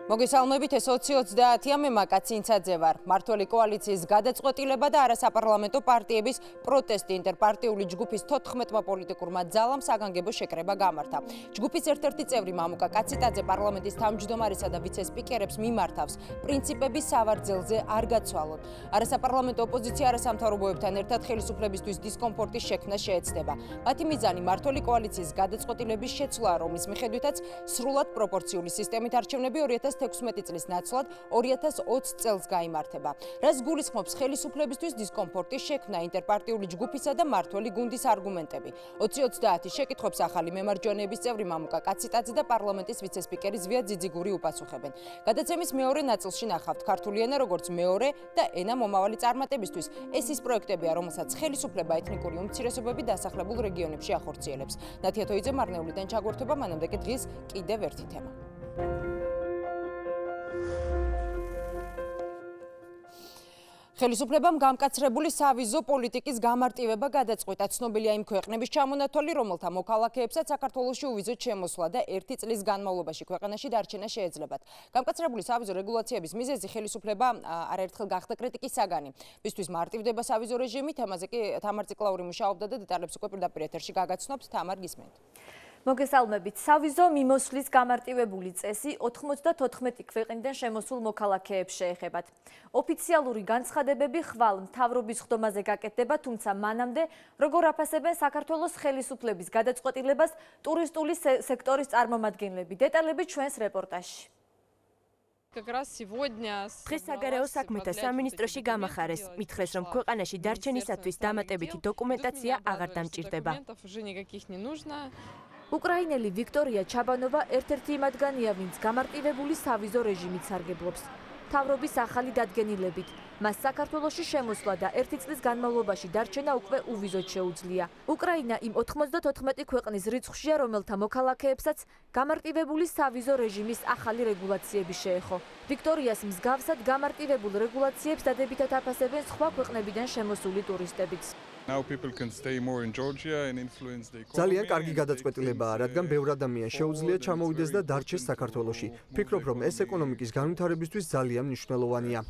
მოგესალმებით, ეს 20-30-ია, მე მაკაცინცაძე ვარ. მმართველი კოალიციის გადაწყვეტილება და არასაპარლამენტო პარტიების პროტესტი ინტერპარტიული ჯგუფის 14-მა პოლიტიკურმა ძალამ საგანგებო შეკრება გამართა. ჯგუფის ერთ-ერთი წევრი მამუკა კაციტაძე პარლამენტის თავმჯდომარესა და ვიცე-სპიკერებს მიმართავს პრინციპების სავარძელზე არ გაცვალონ. არასაპარლამენტო ოპოზიცია არასამთავრობოებთან ერთად ხელისუფლებისთვის დისკომფორტის შექმნა შეეცდება. მათი მიზანი მმართველი კოალიციის გადაწყვეტილების შეცვლაა, რომლის მიხედვითაც სრულად პროპორციული სისტემით არჩევნები 2016 წლის ნაცვლად 2020 წელს გაიმართება. რაც გულისხმობს ხელისუფლებისთვის დისკომფორტის შექმნა ინტერპარტიული ჯგუფისა და მმართველი გუნდის არგუმენტები. 20-30 შეკითხვებს ახალი მემარჯვენეების წევრი მამუკა კაციტაძე და პარლამენტის ვიცე-სპიკერი ზვია ძიძიგური უპასუხებენ. გადაცემის მეორე ნაწილში ნახავთ ქართული ენა როგორც მეორე და ენა მომავალი წარმატებისთვის. ეს ის პროექტებია, რომელსაც ხელისუფლება ეთნიკური უმცირესობები დასახლებულ რეგიონებში ახორციელებს. ნათია თოიძე მარნეულიდან ჩაგვერთვება, მანამდე კი დღის კიდევ ერთი თემა. ხელისუფლებამ გამკაცრებული სავიზო პოლიტიკის გამარტივება გადაწყვიტა. ცნობილია იმ ქვეყნების ჩამონათვალი, რომელთა მოქალაქეებსაც საქართველოში უვიზოთ შემოსვლა და 1 წლის განმავლობაში ქვეყანაში დარჩენა შეეძლებათ. გამკაცრებული სავიზო რეგულაციების მიზეზი ხელისუფლება არაერთხელ გახდა კრიტიკის საგანი. მისთვის მარტივდება სავიზო რეჟიმი, თემაზე კი თამარ ციკლაური მუშაობდა და დეტალებს უკვე პირდაპირ ეთერში გაგაცნობთ. თამარ, გისმენთ. მოგესალმებით. სავიზო მიმოსვლის გამარტივებული წესი 94 ქვეყნიდან შემოსულ მოქალაქეებს შეეხებათ. ოფიციალური განცხადებები ხვალ მთავრობის ხდომაზე გაკეთდება, თუმცა მანამდე როგორ აფასებენ საქართველოს ხელისუფლების გადაწყვეტილებას ტურისტული სექტორის წარმომადგენლები. დეტალები ჩვენს რეპორტაჟში. დღეს საგარეო საქმეთა სამინისტროში გამახარეს. მითხრეს, რომ ქვეყანაში დარჩენისათვის დამატებითი დოკუმენტაცია აღარ დამჭირდება. უკრაინელი ვიქტორია ჩაბანოვა ერთ-ერთი მათგანია, ვინც გამარტივებული სავიზო რეჟიმით სარგებლობს. მთავრობის ახალი დადგენილებით მას საქართველოში შემოსვლა და 1 წლის განმავლობაში დარჩენა უკვე უვიზოთ შეუძლია. უკრაინა იმ 94 ქვეყნის რიცხვშია, რომელთა მოქალაქეებსაც გამარტივებული სავიზო რეჟიმის ახალი რეგულაციები შეეხო. ვიქტორიას მსგავსად გამარტივებულ რეგულაციებს დადებითად აფასებენ სხვა ქვეყნებიდან შემოსული ტურისტებიც. ძალიან კარგი გადაწყვეტილებაა, რადგან ბევრ ადამიანს შეუძლია ჩამოვიდეს და დარჩეს საქართველოში. ვფიქრობ, რომ ეს ეკონომიკის განვითარებისთვის ძალიან მნიშვნელოვანია.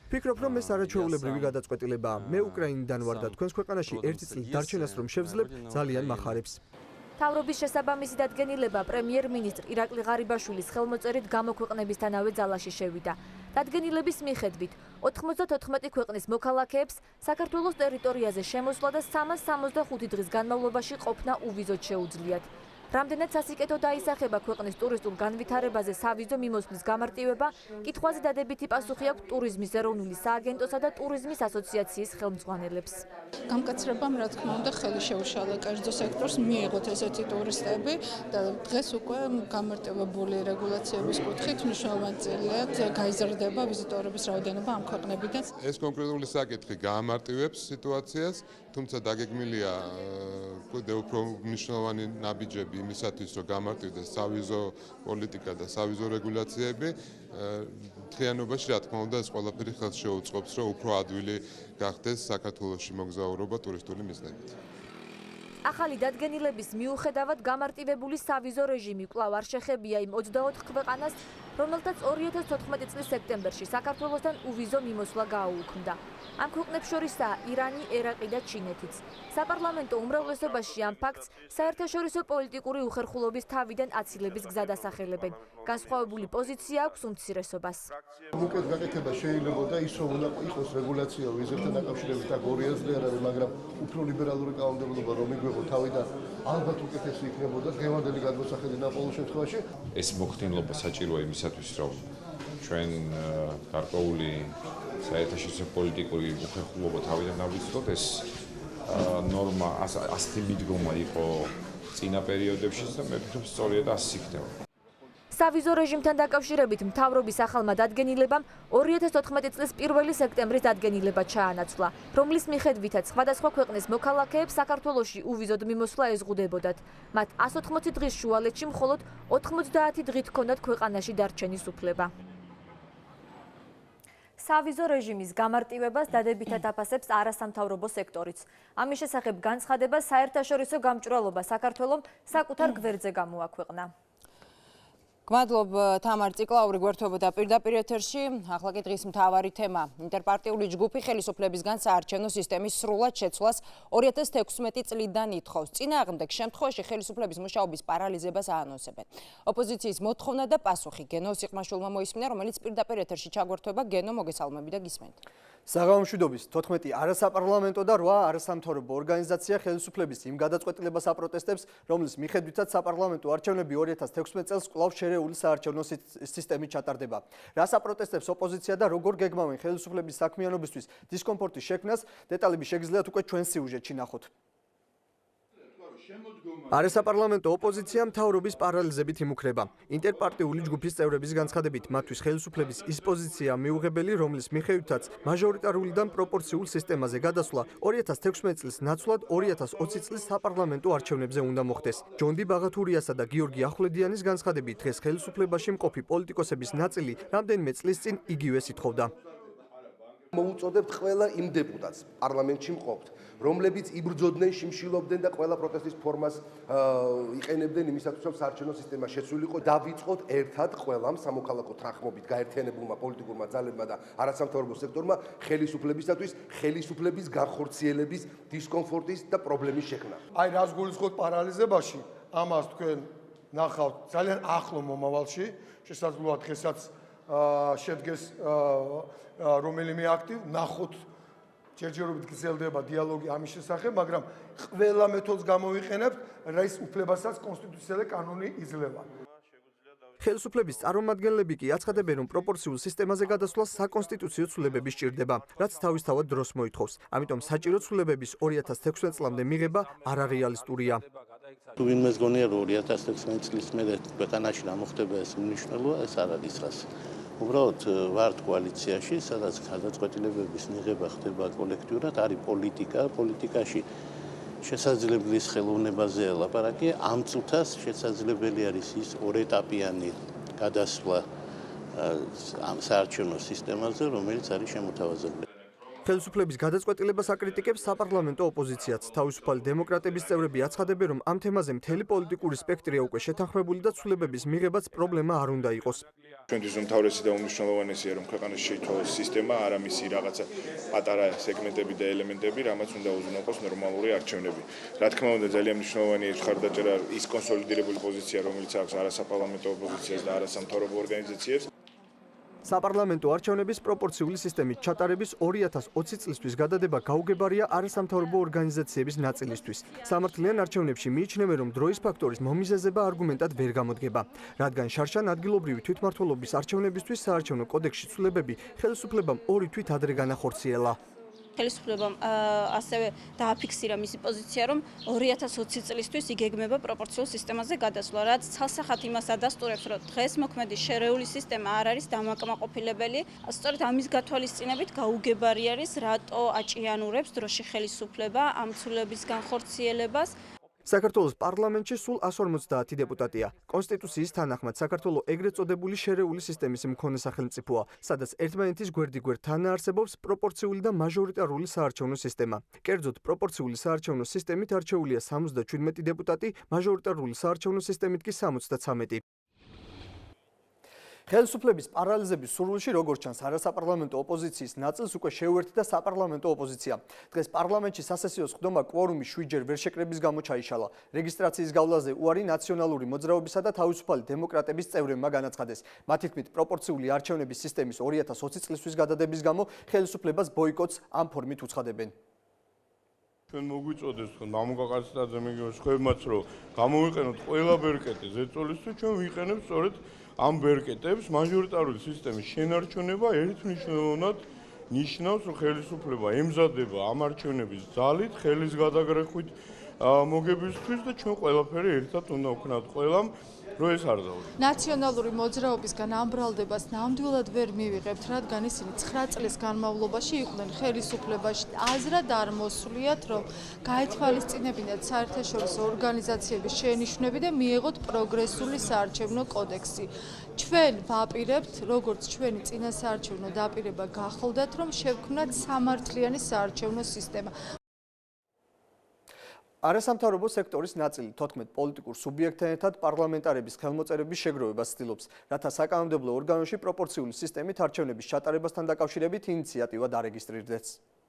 ვფიქრობ, რომ ეს არაჩვეულებრივი გადაწყვეტილებაა. მე უკრაინიდან ვარ და თქვენს ქვეყანაში 1 წლის დარჩენას რომ შევძლებ, ძალიან მახარებს. მთავრობის შესაბამისი დადგენილება პრემიერ-მინისტრ ირაკლი ღარიბაშვილის ხელმოწერით გამოქვეყნებისთანავე ძალაში შევიდა. დადგენილების მიხედვით 94 ქვეყნის მოქალაქეებს საქართველოს ტერიტორიაზე შემოსვლა და 365 დღის განმავლობაში ყოფნა უვიზოთ შეუძლიათ. რამდენად სასიკეთო დაისახება ქვეყნის ტურისტულ განვითარებაზე სავიზო მიმოსვლის გამარტივება, კითხვაზე დადებითი პასუხი აქვს ტურიზმის ეროვნული სააგენტოსა და ტურიზმის ასოციაციის ხელმძღვანელებს. გამკაცრებამ, რა თქმა უნდა, ხელი შეუშალა კერძო სექტორს მიიღოთ ესეთი ტურისტები და დღეს უკვე გამარტივებული რეგულაციების კუთხით მნიშვნელოვანი წილად გაიზრდება ვიზიტორების რაოდენობა ამ ქვეყნებიდან. ეს კონკრეტული საკითხი გაამარტივებს სიტუაციას, თუმცა დაგეგმილია კიდევ უფრო მნიშვნელოვანი ნაბიჯები იმისათვის, რომ გამარტივდეს სავიზო პოლიტიკა და სავიზო რეგულაციები. მთლიანობაში, რა თქმა უნდა, ეს ყველაფერი ხელს შეუწყობს, რომ უფრო ადვილი გახდეს საქართველოში მოგზაურობა ტურისტული მიზნებით. ახალი დადგენილების მიუხედავად გამარტივებული სავიზო რეჟიმი კვლავ არ შეხებია იმ 24 ქვეყანას, რომელთაც 2014 წლის სექტემბერში საქართველოსთან უვიზო მიმოსვლა გააუქმდა. ამ ქვეყნებს შორისაა ირანი, ერაყი და ჩინეთიც. საპარლამენტო უმრავლესობაში ამ ფაქტს საერთაშორისო პოლიტიკური უხერხულობის თავიდან აცილების გზად ასახელებენ. განსხვავებული პოზიცია აქვს უმცირესობას. უკეთ გაკეთება შეიძლება და ის რომ უნდა იყოს რეგულაცია ვიზებთან დაკავშირებით აქ ორი აზრი არ არის, მაგრამ უფრო ლიბერალური კანონმდებლობა რომ იგვეღო თავიდან ალბათ უკეთესი იქნებოდა დღევანდელი გადმოსახედი ნაპოლეონის შემთხვევაში. ეს მოხდენილობა საჭიროა იმისათვის, რომ ჩვენ გარკვეული საერთაშორისო პოლიტიკური უხერხულობა თავიდან დავიცვლოთ. ეს ნორმა ასეთი მიდგომა იყო წინა პერიოდებშიც და მე ვფიქრობ სწორია და ასე იქნება. სავიზო რეჟიმთან დაკავშირებით მთავრობის ახალმა დადგენილებამ 2014 წლის 1 სექტემბრის დადგენილება ჩაანაცვლა, რომლის მიხედვითაც სხვადასხვა ქვეყნის მოქალაქეებს საქართველოში უვიზოდ მიმოსვლა ეზღუდებოდათ. მათ 180 დღის შუალედში მხოლოდ 90 დღით ჰქონდათ ქვეყანაში დარჩენის უფლება. სავიზო რეჟიმის გამარტივებას დადებითად აფასებს არასამთავრობო სექტორიც. ამის შესახებ განცხადება საერთაშორისო გამჭვირვალობა საქართველოს საკუთარ გვერდზე გამოაქვეყნა. გმადლობ თამარ ციკლაური გვერდთვება და პირდაპირ ეთერში. ახლა კი დღის მთავარი თემა. ინტერპარტიული ჯგუფი ხელისუფლებისგან საარჩევნო სისტემის სრულად შეცვლას 2016 წლიდან ითხოვს. წინააღმდეგ შემთხვევაში ხელისუფლების მუშაობის პარალიზებას აანონსებენ. ოპოზიციის მოთხოვნა და პასუხი გენო სიყმაშვილმა მოისმინა, რომელიც პირდაპირ ეთერში ჩაგვერდთვება. გენო, მოგესალმები და გისმენთ. საღამო მშვიდობის 14 არასაპარლამენტო და 8 არასამთავრობო ორგანიზაცია ხელისუფლების იმ გადაწყვეტილებას აპროტესტებს, რომლის მიხედვითაც საპარლამენტო არჩევნები 2016 წელს კვლავ შერეული საარჩევნო სისტემით ჩატარდება. რას აპროტესტებს ოპოზიცია და როგორ გეგმავენ ხელისუფლების საქმიანობისთვის დისკომფორტის შექმნას, დეტალები შეგიძლიათ უკვე ჩვენ სიუჟეტში ნახოთ. არასაპარლამენტო ოპოზიცია მთავრობის პარალიზებით იმუქრება. ინტერპარტიული ჯგუფის წევრების განცხადებით, მათთვის ხელისუფლების ის პოზიცია მიუღებელი, რომლის მიხედვითაც მაჟორიტარულიდან პროპორციულ სისტემაზე გადასვლა 2016 წლის ნაცვლად 2020 წლის საპარლამენტო არჩევნებზე უნდა მოხდეს. ჯონდი ბაღათურიასა და გიორგი ახვლედიანის განცხადებით, დღეს ხელისუფლებაში მყოფი პოლიტიკოსების ნაწილი რამდენიმე წლის წინ იგივეს ითხოვდა. მოუწოდებთ ყველა იმ დეპუტატს პარლამენტში მყოფთ, რომლებიც იბრძოდნენ, შიმშილობდნენ და ყველა პროტესტის ფორმას იყენებდნენ იმისათვის, რომ საარჩევნო სისტემა შეცვლილიყო. დავიწყოთ ერთად ყველამ სამოქალაქო თანხმობით გაერთიანებულმა პოლიტიკურმა ძალებმა და არასამთავრობო სექტორმა ხელისუფლებისათვის ხელისუფლების განხორციელების დისკომფორტის და პრობლემის შექმნა. აი რას გულისხმობთ პარალიზებაში, ამას თქვენ ნახავთ ძალიან ახლო მომავალში, შესაძლოა დღესაც შედგეს რომელიმე აქტი, ნახოთ ჯერჯერობით გრძელდება დიალოგი ამის შესახებ, მაგრამ ყველა მეთოდს გამოვიყენებთ, რის უფლებასაც კონსტიტუციური კანონი იძლევა. ხელისუფლების წარმომადგენლები კი აცხადებენ, რომ პროპორციულ სისტემაზე გადასვლა საკონსტიტუციო ცვლილებები სჭირდება, რაც თავისთავად დროს მოითხოვს. ამიტომ საჭირო ცვლილებების 2016 წლამდე მიღება არარეალისტურია. თუ ვინმეს გონია, რომ 2016 წლის მერე ქვეყანაში რა მოხდება, ეს მნიშვნელოვანია, ეს არ არის რას. უბრალოდ ვართ კოალიციაში, სადაც გადაწყვეტილებების მიღება ხდება კოლექტიურად, არის პოლიტიკა, პოლიტიკაში შესაძლებლის ხელოვნებაზე ლაპარაკია, ამ წუთას შესაძლებელი არის ის ორეტაპიანი გადასვლა ამ საარჩევნო სისტემაზე, რომელიც არის შემოთავაზებული. ხელისუფლების გადაწყვეტილებას აკრიტიკებს საპარლამენტო ოპოზიციაც. თავისუფალი დემოკრატების წევრები აცხადებენ, რომ ამ თემაზე მთელი პოლიტიკური სპექტრია უკვე შეთანხმებული და ცვლილებების მიღებაც პრობლემა არ უნდა იყოს. ჩვენთვის უმთავრესი და უმნიშვნელოვანესია, რომ ქვეყანაში შეიცვალოს სისტემა, არა მისი რაღაცა პატარა სეგმენტები და ელემენტები, რამაც უნდა უზრუნველყოს ნორმალური არჩევნები. რა თქმა უნდა, ძალიან მნიშვნელოვანია ის მხარდაჭერა, ის კონსოლიდირებული პოზიცია, რომელიც აქვს არასაპარლამენტო ოპოზიციას და არასამთავრობო ორგანიზაციებს. საპარლამენტო არჩევნების პროპორციული სისტემით ჩატარების 2020 წლისთვის გადადება გაუგებარია არასამთავრობო ორგანიზაციების ნაწილისთვის. სამართლიან არჩევნებში მიიჩნევენ, რომ დროის ფაქტორის მომიზეზება არგუმენტად ვერ გამოდგება, რადგან შარშან ადგილობრივი თვითმმართველობის არჩევნებისთვის საარჩევნო კოდექსში ცვლილებები ხელისუფლებამ 2 თვით ადრე განახორციელა. ხელისუფლებამ ასევე დააფიქსირა მისი პოზიცია, რომ 2020 წლისთვის იგეგმება პროპორციულ სისტემაზე გადასვლა, რაც ცალსახად იმას ადასტურებს, რომ დღეს მოქმედი შერეული სისტემა არ არის დამაკმაყოფილებელი. სწორედ ამის გათვალისწინებით გაუგებარი არის, რატო აჭიანურებს დროში ხელისუფლება ამ ცვლილების განხორციელებას. საქართველოს პარლამენტში სულ 150 დეპუტატია. კონსტიტუციის თანახმად საქართველოს ეგრეთ წოდებული შერეული სისტემის მქონე სახელმწიფოა, სადაც ერთმანეთის გვერდ-გვერდ თანაარსებობს პროპორციული და მაჟორიტარული საარჩევნო სისტემა. კერძოდ, პროპორციული საარჩევნო სისტემით არჩეულია 77 დეპუტატი, მაჟორიტარული საარჩევნო სისტემით კი 73. ხელისუფლების პარალიზების სურვილში, როგორც ჩანს, არასაპარლამენტო ოპოზიციის ნაწილს უკვე შეუერთდა საპარლამენტო ოპოზიცია. დღეს პარლამენტში სასესიო სხდომა კვორუმის 7-ჯერ ვერ შეკრების გამო ჩაიშალა. რეგისტრაციის გავლაზე უარი ნაციონალური მოძრაობისა და თავისუფალი დემოკრატების წევრებმა განაცხადეს. მათი თქმით, პროპორციული არჩევნების სისტემის 2020 წლისთვის გადადების გამო ხელისუფლებას ბოიკოტს ამ ფორმით უცხადებენ. ჩვენ მოგვიწოდეს მამუკაკაცდაძე მიგებს ხებმაც, რომ გამოვიყენოთ ყველა ბერკეტი ზეწოლისთვის, ჩვენ ვიყენებთ სწორედ ამ ბერკეტებს. მაჟორიტარული სისტემის შენარჩუნება ერთმნიშვნელოვნად ნიშნავს, რომ ხელისუფლება ემზადება ამ არჩევნების ძალით, ხელის გადაგრეხვით მოგებისთვის და ჩვენ ყველაფერი ერთად უნდა ვქნათ ყველამ, რომ ეს არ დაუშვათ. ნაციონალური მოძრაობისგან ამ ბრალდებას ნამდვილად ვერ მივიღებთ, რადგან ისინი 9 წლის განმავლობაში იყვნენ ხელისუფლებაში. აზრად არ მოსულიათ, რომ გაეთვალისწინებინათ საერთაშორისო ორგანიზაციების შენიშვნები და მიეღოთ პროგრესული საარჩევნო კოდექსი. ჩვენ ვაპირებთ, როგორც ჩვენი წინასაარჩევნო დაპირება გახოლდათ, რომ შევქმნათ სამართლიანი საარჩევნო სისტემა. არასამთავრობო სექტორის ნაწილი 14 პოლიტიკურ სუბიექტთან ერთად პარლამენტარების ხელმოწერების შეგროვებას ცდილობს, რათა საკანონმდებლო ორგანოში პროპორციული სისტემით არჩევნების ჩატარებასთან დაკავშირებით ინიციატივა დარეგისტრირდეს.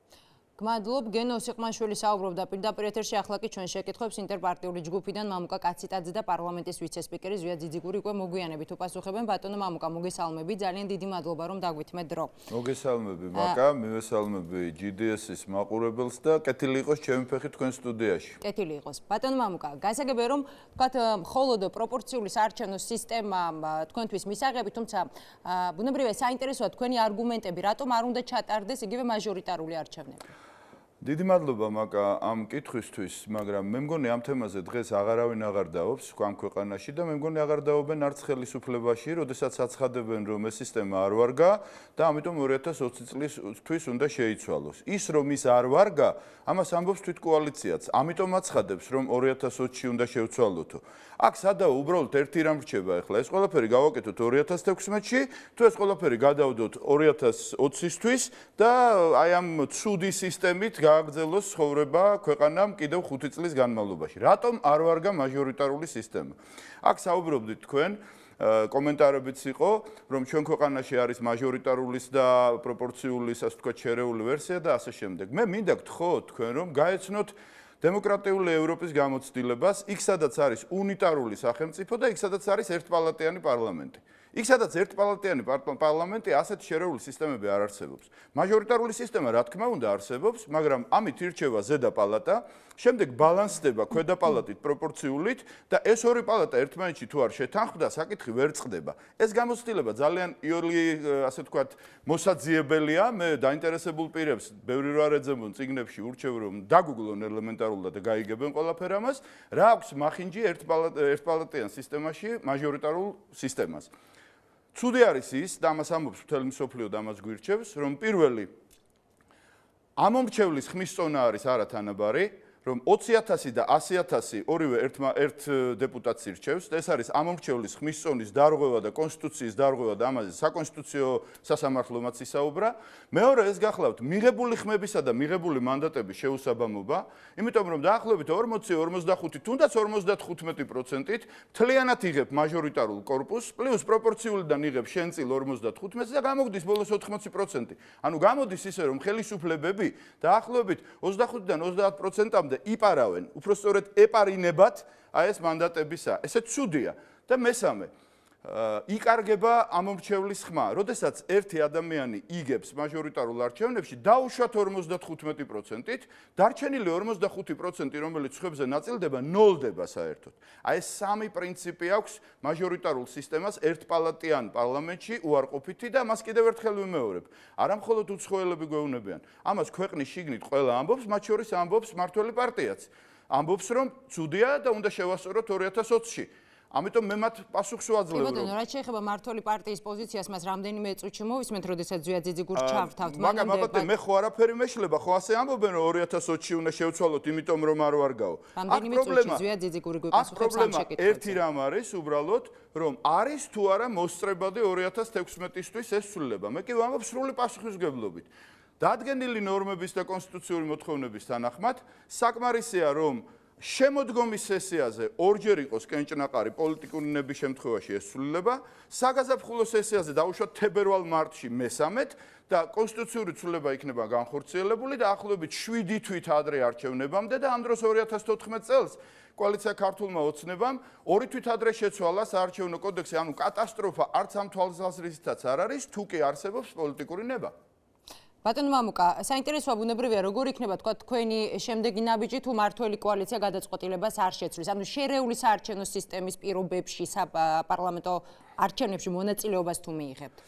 გმადლობ, გენო სიყმაშვილი საუბრობდა პირდაპირ ეთერში, ახლა კი ჩვენ შეკითხვებს ინტერპარტიული ჯგუფიდან მამუკა კაციტაძე და პარლამენტის ვიცე-სპიკერი ზვია ძიძიგური უკვე მოგვიანებით უპასუხებენ. ბატონო მამუკა, მოგესალმები, ძალიან დიდი მადლობა რომ დაგვითმეთ დრო. მოგესალმები მაკა, მივესალმები GDS-ის მაყურებელს და კეთილი იყოს ჩემი ფეხი თქვენ სტუდიაში. კეთილი იყოს. ბატონო მამუკა, გასაგებია რომ თქვათ მხოლოდ პროპორციული საარჩევნო სისტემა თქვენთვის მისაღები, თუმცა ბუნებრივია საინტერესოა თქვენი არგუმენტები, რატომ არ უნდა ჩატარდეს იგივე მაჟორიტარული არჩევნები. დიდი მადლობა მაკა ამ კითხვისთვის, მაგრამ მე მგონი ამ თემაზე დღეს აღარავინ აღარ დაობს ამ ქვეყანაში და მე მგონი აღარ დაობენ არც ხელისუფლებაში, როდესაც აცხადებენ რომ ეს სისტემა არ ვარგა და ამიტომ 2020 წლისთვის უნდა შეიცვალოს. ის რომ ის არ ვარგა, ამას ამბობს თვით კოალიციაც. ამიტომ აცხადებს რომ 2020-ში უნდა შევცვალოთო. აქ სადაა უბრალოდ ერთი რამ რჩება ახლა, ეს ყველაფერი გავაკეთოთ 2016-ში, თუ ეს ყველაფერი გადავდოთ 2020-ისთვის და აი ამ ცუდი სისტემით გააგრძელოს ცხოვრება ქვეყანამ კიდევ 5 წლის განმავლობაში. რატომ არ ვარგა მაჟორიტარული სისტემა? აქ საუბრობდით თქვენ, კომენტარებიც იყო, რომ ჩვენ ქვეყანაში არის მაჟორიტარულის და პროპორციული, ასე ვთქვათ, შერეული ვერსია და ასე შემდეგ. მე მინდა გთხოვოთ თქვენ, რომ გაეცნოთ დემოკრატიული ევროპის გამოცდილებას, იქ სადაც არის უნიტარული სახელმწიფო და იქ სადაც არის ერთპალატიანი პარლამენტი. იქ სადაც ერთპალატიანი პარლამენტი ასეთ შერეული სისტემები არ არსებობს. მაჟორიტარული სისტემა რა თქმა უნდა არსებობს, მაგრამ ამით ირჩევა ზედა პალატა, შემდეგ ბალანსდება ქვედა პალატით პროპორციულით და ეს ორი პალატა ერთმანეთში თუ არ შეთანხმდა, საკითხი ვერ წყდება. ეს გამოცდილება ძალიან ასე ვთქვათ, მოსაძიებელია. მე დაინტერესებულ პირებს ბევრი რა ეძებონ წიგნებში ურჩევ რომ დაგუგლონ ელემენტარულად და გაიგებენ ყველაფერ ამას, რა აქვს მახინჯი ერთპალატიან სისტემაში მაჟორიტარულ სისტემას. ცუდი არის ის და ამას ამბობს მთელი მსოფლიო და ამას გვირჩევს, რომ პირველი ამომრჩევლის ხმის წონა არის არათანაბარი, რომ 20,000 და 100,000 ორივე ერთ დეპუტატს ირჩევს და ეს არის ამომრჩევლის ხმის წონის დარღვევა და კონსტიტუციის დარღვევა და ამაზე საკონსტიტუციო სასამართლომაც ისაუბრა. მეორე ეს გახლავთ მიღებული ხმებისა და მიღებული მანდატების შეუსაბამობა, იმიტომ რომ დაახლოებით 40-45 თუნდაც 55%-ით მთლიანად იღებ მაჟორიტარულ კორპუსს, პლუს პროპორციულიდან იღებ შენწილ 55-ს და გამოგდის ბოლოს 80%. ანუ გამოდის ისე რომ ხელისუფლებები დაახლოებით 25-დან 30%-მდე იპარავენ, უпростоრად ეპარინებათ აი ეს მანდატებისა. ესე ცუდია. და მესამე, იკარგება ამომრჩევლის ხმა. როდესაც ერთი ადამიანი იგებს მაჟორიტარულ არჩევნებში, დაუშვათ 55%-ით, დარჩენილი 45%, რომელიც ხებზე ნაწილდება, ნოლდება საერთოდ. აი ეს სამი პრინციპი აქვს მაჟორიტარულ სისტემას ერთპალატიან პარლამენტში უარყოფითი და მას კიდევ ერთხელ ვიმეორებ. არა მხოლოდ უცხოელები გვეუბნებიან. ამას ქვეყნის შიგნით ყველა ამბობს, მათ შორის ამბობს მართველი პარტიაც. ამბობს რომ ცუდია და უნდა შევასწოროთ 2020-ში. ამიტომ მე მათ პასუხს ვაძლევ. ბატონო, რაც შეეხება მმართველი პარტიის პოზიციას, მას რამდენიმე წუთში მოვისმენთ, როდესაც ზვია ძიძიგურს ჩავთავთ. მაგრამ მე ხო არაფერი მეშლება, ხო ასე ამბობენ, რომ 2020-ში უნდა შევცვალოთ, იმიტომ რომ არ ვარგაო. რამდენიმე წუთში ზვია ძიძიგური გვიპასუხებს ამ შეკითხვაზე. ერთი რამ არის უბრალოდ, რომ არის თუ არა მოსწრებადი 2016-ისთვის ეს სრულდება. მე კი ვამბობ სრული პასუხისმგებლობით. დადგენილი ნორმების და კონსტიტუციური მოთხოვნების თანახმად, საკმარისია რომ შემოდგომის სესიაზე ორჯერ იყოს კენჭნაყარი პოლიტიკური ნების შემთხვევაში ეს სრულდება, საგაზაფხულო სესიაზე დაუშვათ თებერვალ-მარტში მესამედ და კონსტიტუციური ცვლილება იქნება განხორციელებული და ახლობით 7 თვით ადრე არჩევნებამდე და ამ დროს 2014 წელს კოალიცია ქართულმა ოცნებამ 2 თვით ადრე შეცვალა საარჩევნო კოდექსი, ანუ კატასტროფა არც ამ თვალსაზრისითაც არ არის, თუ კი არსებობს პოლიტიკური ნება. ბატონო მამუკა, საინტერესოა ბუნებრივია როგორ იქნება თქვა თქვენი შემდეგი ნაბიჯი თუ მართველი კოალიცია გადაწყვეტილებას არ შეცვლის. ანუ შერეული საარჩევნო სისტემის პირობებში საპარლამენტო არჩევნებში მონაწილეობას თუ მიიღებთ?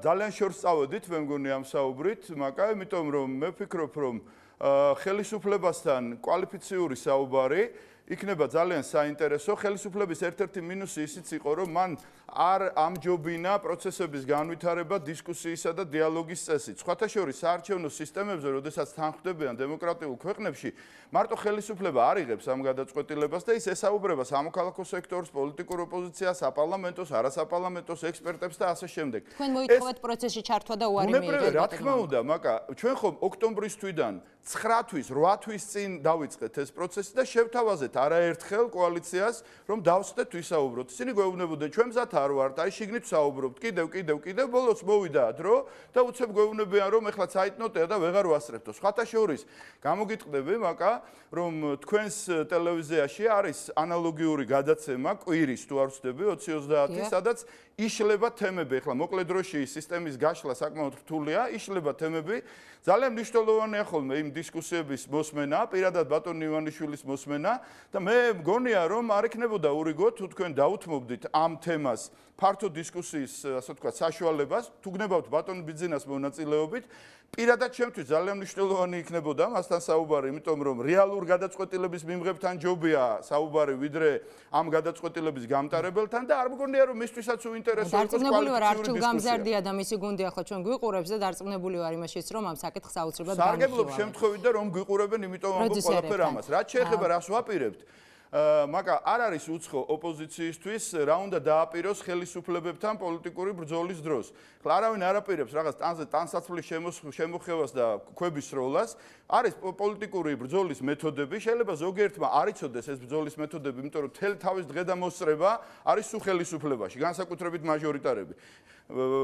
ძალიან შორს წავედით, მე მგონი ამ საუბრით, მაკა, იმიტომ რომ მე ვფიქრობ, რომ ხელისუფლებასთან კვალიფიციური საუბარი იქნება ძალიან საინტერესო. ხელისუფლების ერთ-ერთი მინუსი ისიც იყო, რომ მან არ ამჯობინა პროცესების განვითარება, დისკუსიისა და დიალოგის წესით. სხვათა შორის საარჩევნო სისტემებზე, როდესაც თანხმდებიან დემოკრატიულ ქვეყნებში, მარტო ხელისუფლება არ იღებს ამ გადაწყვეტილებას და ის ესაუბრება სამოქალაქო სექტორს, პოლიტიკურ ოპოზიციას, საპარლამენტოს, არასაპარლამენტოს ექსპერტებს და ასე შემდეგ. თქვენ მოითხოვეთ პროცესში ჩართვა და უარი მიიღეთ. რა თქმა უნდა, მაკა ჩვენ ხომ ოქტომბრის თვიდან 9 თვის, 8 თვის წინ დავიწყეთ ეს პროცესი და შევთავაზეთ არაერთხელ კოალიციას, რომ დავსწრეთ ვისაუბროთ. ისინი გვეუბნებოდნენ, ჩვენ მზად არ ვართ, აი შიგნით ვსაუბრობთ, კიდევ, ბოლოს მოვიდა დრო და უცებ გვეუბნებიან, რომ ეხლა საიტნოტია და ვეღარ ვასწრებთო. სხვათა შორის, გამოგიტყდები, მაკა, რომ თქვენს ტელევიზიაში არის ანალოგიური გადაცემა კვირის თუ არ ვცდები 20-30, სადაც იშლება თემები, ეხლა მოკლე დროში სისტემის გაშლა საკმაოდ რთულია, იშლება თემები. ძალიან მნიშვნელოვანია ხოლმე იმ დისკუსიების მოსმენა, პირადად ბატონ ივანიშვილის მოსმენა და მე მგონია, რომ არ იქნებოდა ურიგო თუ თქვენ დაუთმობდით ამ თემას ფართო დისკუსიის, ასე ვთქვათ, საშუალებას, თუ გნებავთ ბატონ ბიძინას მონაწილეობით, პირადად ჩემთვის ძალიან მნიშვნელოვანი იქნებოდა მასთან საუბარი, იმიტომ რომ რეალურ გადაწყვეტილების მიმღებთან ჯობია საუბარი, ვიდრე ამ გადაწყვეტილების გამტარებელთან და არ მგონია, რომ მისთვისაც უინტერესო იყოს დარწმუნებული ვარ, არჩილ გამზარდია და მისი გუნდი ახლა ჩვენ გვიყურებს და დარწმუნებული ვარ იმაშიც, რომ ამ საკითხს აუცილებლად განვიხილავთ. სარგებლობ შემთხვევით და რომ გვიყურებენ, იმიტომ ამბობ ყველაფერ ამას. რაც შეეხება რას ვაპირებთ, მაკა არ არის უცხო ოპოზიციისთვის რა უნდა დააპიროს ხელისუფლებებთან პოლიტიკური ბრძოლის დროს. ხლა არავინ არ აპირებს რაღაც ტანსაცმლის შემოხევას და ქვების სროლას. არის პოლიტიკური ბრძოლის მეთოდები, შეიძლება ზოგიერთმა არ იცოდეს ეს ბრძოლის მეთოდები, იმიტომ რომ თელ თავის დღე და მოსწრება არის სულ ხელისუფლებაში, განსაკუთრებით მაჟორიტარები.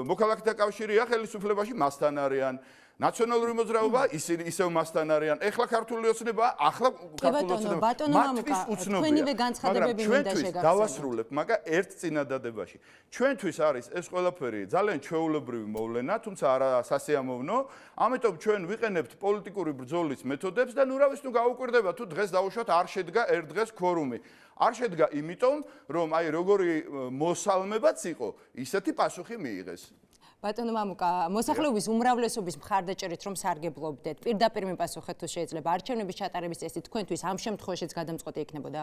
მოქალაქეთა კავშირია ხელისუფლებაში, მასთან არიან. ნაციონალური მოძრაობა ისევ მასთან არიან. ეხლა ქართული ოცნება, ახლა ქართული ოცნება. მათთვის უცნობია. თქვენივე განცხადებები მინდა შეგახსენოთ. დავასრულებ, მაგრამ ერთ წინადადებაში. ჩვენთვის არის ეს ყველაფერი ძალიან ჩვეულებრივი მოვლენა, თუმცა არა სასიამოვნო. ამიტომ ჩვენ ვიყენებთ პოლიტიკური ბრძოლის მეთოდებს და ნუ რავის თუ გაუკვირდება თუ დღეს დაუშვათ არ შედგა ერთ დღეს ქვორუმი. არ შედგა იმიტომ, რომ აი როგორი მოსალმებაც იყო, ისეთი პასუხი მიიღეს. ბატონო მამუკა, მოსახლეობის უმრავლესობის მხარდაჭერით რომ სარგებლობდეთ, პირდაპირ მიპასუხეთ თუ შეიძლება, არჩევნების ჩატარების წესი თქვენთვის ამ შემთხვევაშიც გადამწყვეტი იქნებოდა?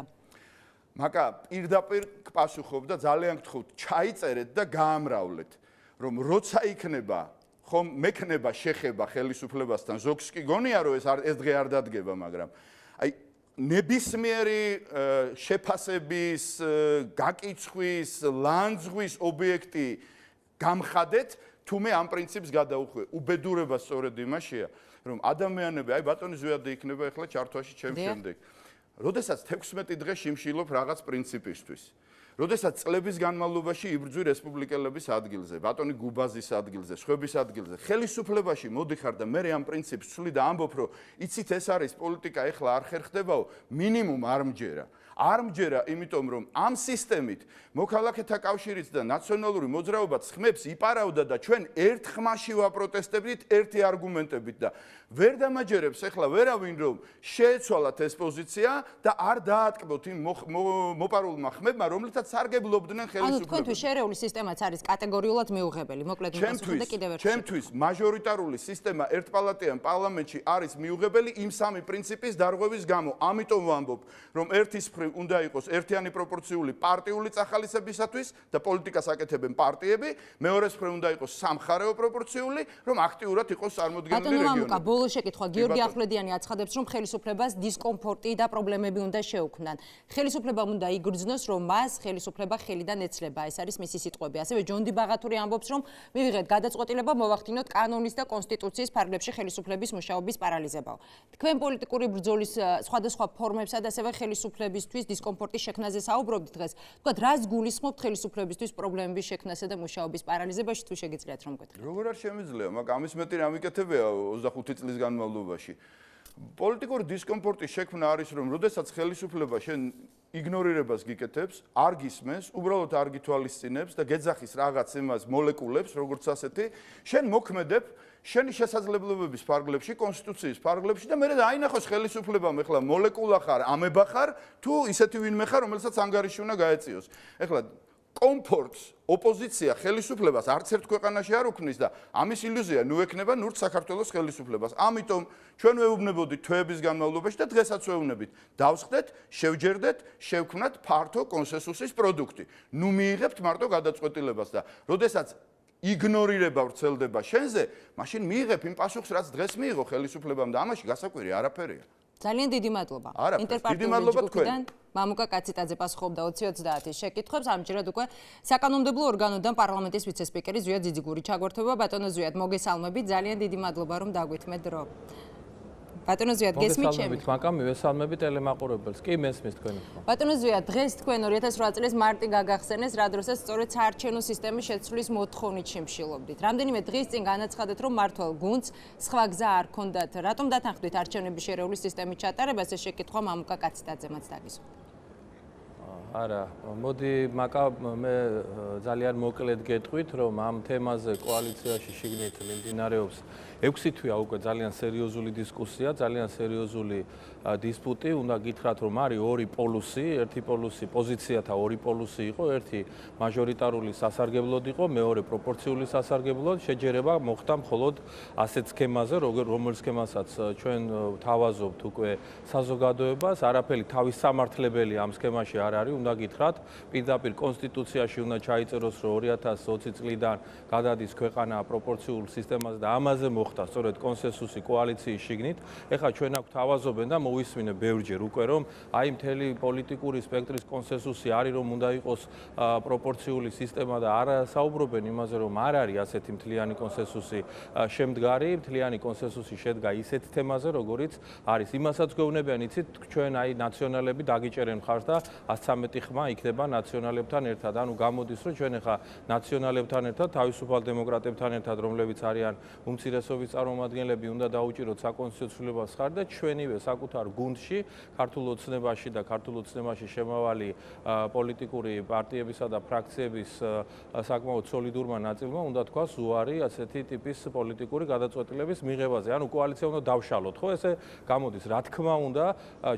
მაკა პირდაპირ გპასუხობ და ძალიან გთხოვთ, ჩაიწერეთ და გაამრავლეთ, რომ როცა იქნება, ხომ მექნება შეხება ხელისუფლებასთან, ზოგს კი გონია რომ ეს დღე არ დადგება, მაგრამ აი ნებისმიერი შეფასების, გაკიცხვის, ლანძღვის ობიექტი გამხადეთ, თუ მე ამ პრინციპს გადაუხვე. უბედურება სწორედ იმაშია, რომ ადამიანები, აი ბატონი ზვიადი იქნება ახლა ჩართვაში ჩემს შემდეგ. როდესაც 16 დღე შიმშილობ რაღაც პრინციპისთვის. როდესაც წლების განმავლობაში იბრძვი რესპუბლიკელების ადგილზე, ბატონი გუბაზის ადგილზე, სხვების ადგილზე, ხელისუფლებაში მოდიხარ და მე ამ პრინციპს ვცვლი და ამბობ, რომ იცით ეს არის პოლიტიკა, ეხლა არ ხერხდებაო, მინიმუმ არ მჯერა. არ მჯერა, იმიტომ რომ ამ სისტემით მოქალაქეთა კავშირიც და ნაციონალური მოძრაობა ხმებს იპარავდა და ჩვენ ერთ ხმაში ვაპროტესტებდით ერთი არგუმენტებით და ვერ დამაჯერებს ახლა ვერავინ რომ შეეცვალათ ეს პოზიცია და არ დაატკბოთ იმ მოპარულმა ხმებმა, რომლითაც სარგებლობდნენ ხელისუფლებას. ანუ თქვენთვის შერეული სისტემაც არის კატეგორიულად მიუღებელი. მოკლედ მიპასუხეთ და კიდევ ერთხელ. ჩემთვის მაჟორიტარული სისტემა ერთპალატიან პარლამენტში არის მიუღებელი იმ სამი პრინციპის დარღვევის გამო. ამიტომ ვამბობ, რომ ერთის უნდა იყოს ერთიანი პროპორციული პარტიული წახალისებისათვის და პოლიტიკას აკეთებენ პარტიები, მეორეს მხრივ უნდა იყოს სამხარეო პროპორციული, რომ აქტიურად იყოს წარმოდგენილი რეგიონები. ბატონო მამუკა, ბოლო შეკითხვა. გიორგი ახვლედიანი აცხადებს, რომ ხელისუფლებას დისკომფორტი და პრობლემები უნდა შეუქმნან. ხელისუფლებამ უნდა იგრძნოს, რომ მას ხელისუფლება ხელიდან ეცლება. ეს არის მისი სიტყვები. ასევე ჯონდი ბაღათური ამბობს, რომ მივიღეთ გადაწყვეტილება მოვახდინოთ კანონის და კონსტიტუციის ფარგლებში ხელისუფლების მუშაობის პარალიზებაო. თქვენ პოლიტიკური ბრძოლის სხვადასხვა ფორმებსა და ასევე ხელისუფლების დისკომფორტის შექმნაზე საუბრობთ დღეს. თქვათ, რას გულისხმობთ ხელისუფლებისთვის პრობლემების შექმნასა და მუშაობის პარალიზებაში, თუ შეგიძლიათ რომ გეტყვით? როგორ არ შემიძლია, მაგრამ ამის მეტი რამ იკეთებია 25 წლის განმავლობაში. პოლიტიკური დისკომფორტის შექმნა არის, რომ როდესაც ხელისუფლება შენ იგნორირებას გიკეთებს, არ გისმენს, უბრალოდ არ გითვალისწინებს და გეძახის რაღაც იმას მოლეკულებს, როგორც ასეთი, შენ მოქმედებ შენი შესაძლებლობების ფარგლებში, კონსტიტუციის ფარგლებში და მე დაინახოს ხელისუფლებამ ეხლა მოლეკულა ხარ, ამება ხარ, თუ ისეთი ვინმე ხარ, რომელსაც ანგარიში უნდა გაეწიოს. ეხლა კომფორტს ოპოზიცია ხელისუფლებას არც ერთ ქვეყანაში არ უქმნის და ამის ილუზია ნუ ექნება ნურთ საქართველოს ხელისუფლებას. ამიტომ ჩვენ ვეუბნებოდით თვეების განმავლობაში და დღესაც ვეუბნებით, დავსხდეთ, შევჯერდეთ, შევქმნათ ფართო კონსენსუსის პროდუქტი. ნუ მიიღებთ მარტო გადაწყვეტილებას და როდესაც იგნორირება ვრცელდება შენზე, მაშინ მიიღებ იმ პასუხს, რაც დღეს მიიღო ხელისუფლებამ და ამაში გასაკვირი არაფერია. ძალიან დიდი მადლობა. ინტერპარტიული ჯგუფიდან მამუკა კაციტაძე პასუხობდა 20-30-ის შეკითხვებს. ამჯერად უკვე საკანონმდებლო ორგანოდან პარლამენტის ვიცე-სპიკერი ზვიად ძიძიგური ჩაგვერთვება. ბატონო ზვიად, მოგესალმებით. ძალიან დიდი მადლობა, რომ დაგვითმეთ დრო. ბატონო ზვიად, გესმით ჩემი? მოგესალმებით, მაკა, მივესალმებით ტელემაყურებელს. კი, მესმის თქვენი თქმა. ბატონო ზვიად, დღეს თქვენ 2008 წლის მარტი გაგახსენეს, რა დროსაც სწორედ საარჩევნო სისტემის შეცვლის მოთხოვნით შემშილობდით. რამდენიმე დღის წინ განაცხადეთ, რომ მართვალ გუნდს სხვა გზა არ ქონდათ. რატომ დათანხმდით არჩევნების შერეული სისტემის ჩატარებას? ეს შეკითხვა მამუკა კაციტაძემაც დაგისვა. არა, მოდი მაკა, მე ძალიან მოკლედ გეტყვით, რომ ამ თემაზე კოალიციაში შიგნით მიმდინარეობს 6 თვეა უკვე ძალიან სერიოზული დისკუსია, ძალიან სერიოზული დისპუტი. უნდა გითხრათ, რომ არის ორი პოლუსი, ერთი პოლუსი პოზიციათა ორი პოლუსი იყო, ერთი მაჟორიტარული სასარგებლოდ იყო, მეორე პროპორციული სასარგებლოდ. შეჯერება მოხდა მხოლოდ ასეთ სქემაზე, რომელ სქემასაც ჩვენ თავაზობთ უკვე საზოგადოებას, არაფერი თავის სამართლებელი ამ სქემაში არ არის. უნდა გითხრათ, პირდაპირ კონსტიტუციაში უნდა ჩაიწეროს, რომ 2020 წლიდან გადადის ქვეყანა პროპორციულ სისტემაზე და ამაზე მოხდა სწორედ კონსენსუსი კოალიციის შიგნით. ეხლა ჩვენ აქ თავაზობენ და მოვისმინე ბევრჯერ უკვე, რომ აი მთელი პოლიტიკური სპექტრის კონსენსუსი არის, რომ უნდა იყოს პროპორციული სისტემა და არ საუბრობენ იმაზე, რომ არ არის ასეთი მთლიანი კონსენსუსი შემდგარი. მთლიანი კონსენსუსი შედგა ისეთ თემაზე, როგორიც არის. იმასაც გვეუბნებიან, იცით, ჩვენ აი ნაციონალები დაგიჭერენ მხარს და 113 ხმა იქნება ნაციონალებთან ერთად. ანუ გამოდის, რომ ჩვენ ახლა ნაციონალებთან ერთად, თავისუფალ დემოკრატებთან ერთად, რომლებიც არიან უმცირესობის წარმომადგენლები, უნდა დაუჭიროთ საკონსტიტუციო ხარ და ჩვენივე საკუთარ გუნდში, ქართულ ოცნებაში და ქართულ ოცნებაში შემავალი პოლიტიკური პარტიებისა და ფრაქციების საკმაოდ სოლიდურმა ნაწილმა უნდა თქვას უარი ასეთი ტიპის პოლიტიკური გადაწყვეტილების მიღებაზე. ანუ კოალიცია უნდა დავშალოთ, ხო? ესე გამოდის, რა თქმა უნდა,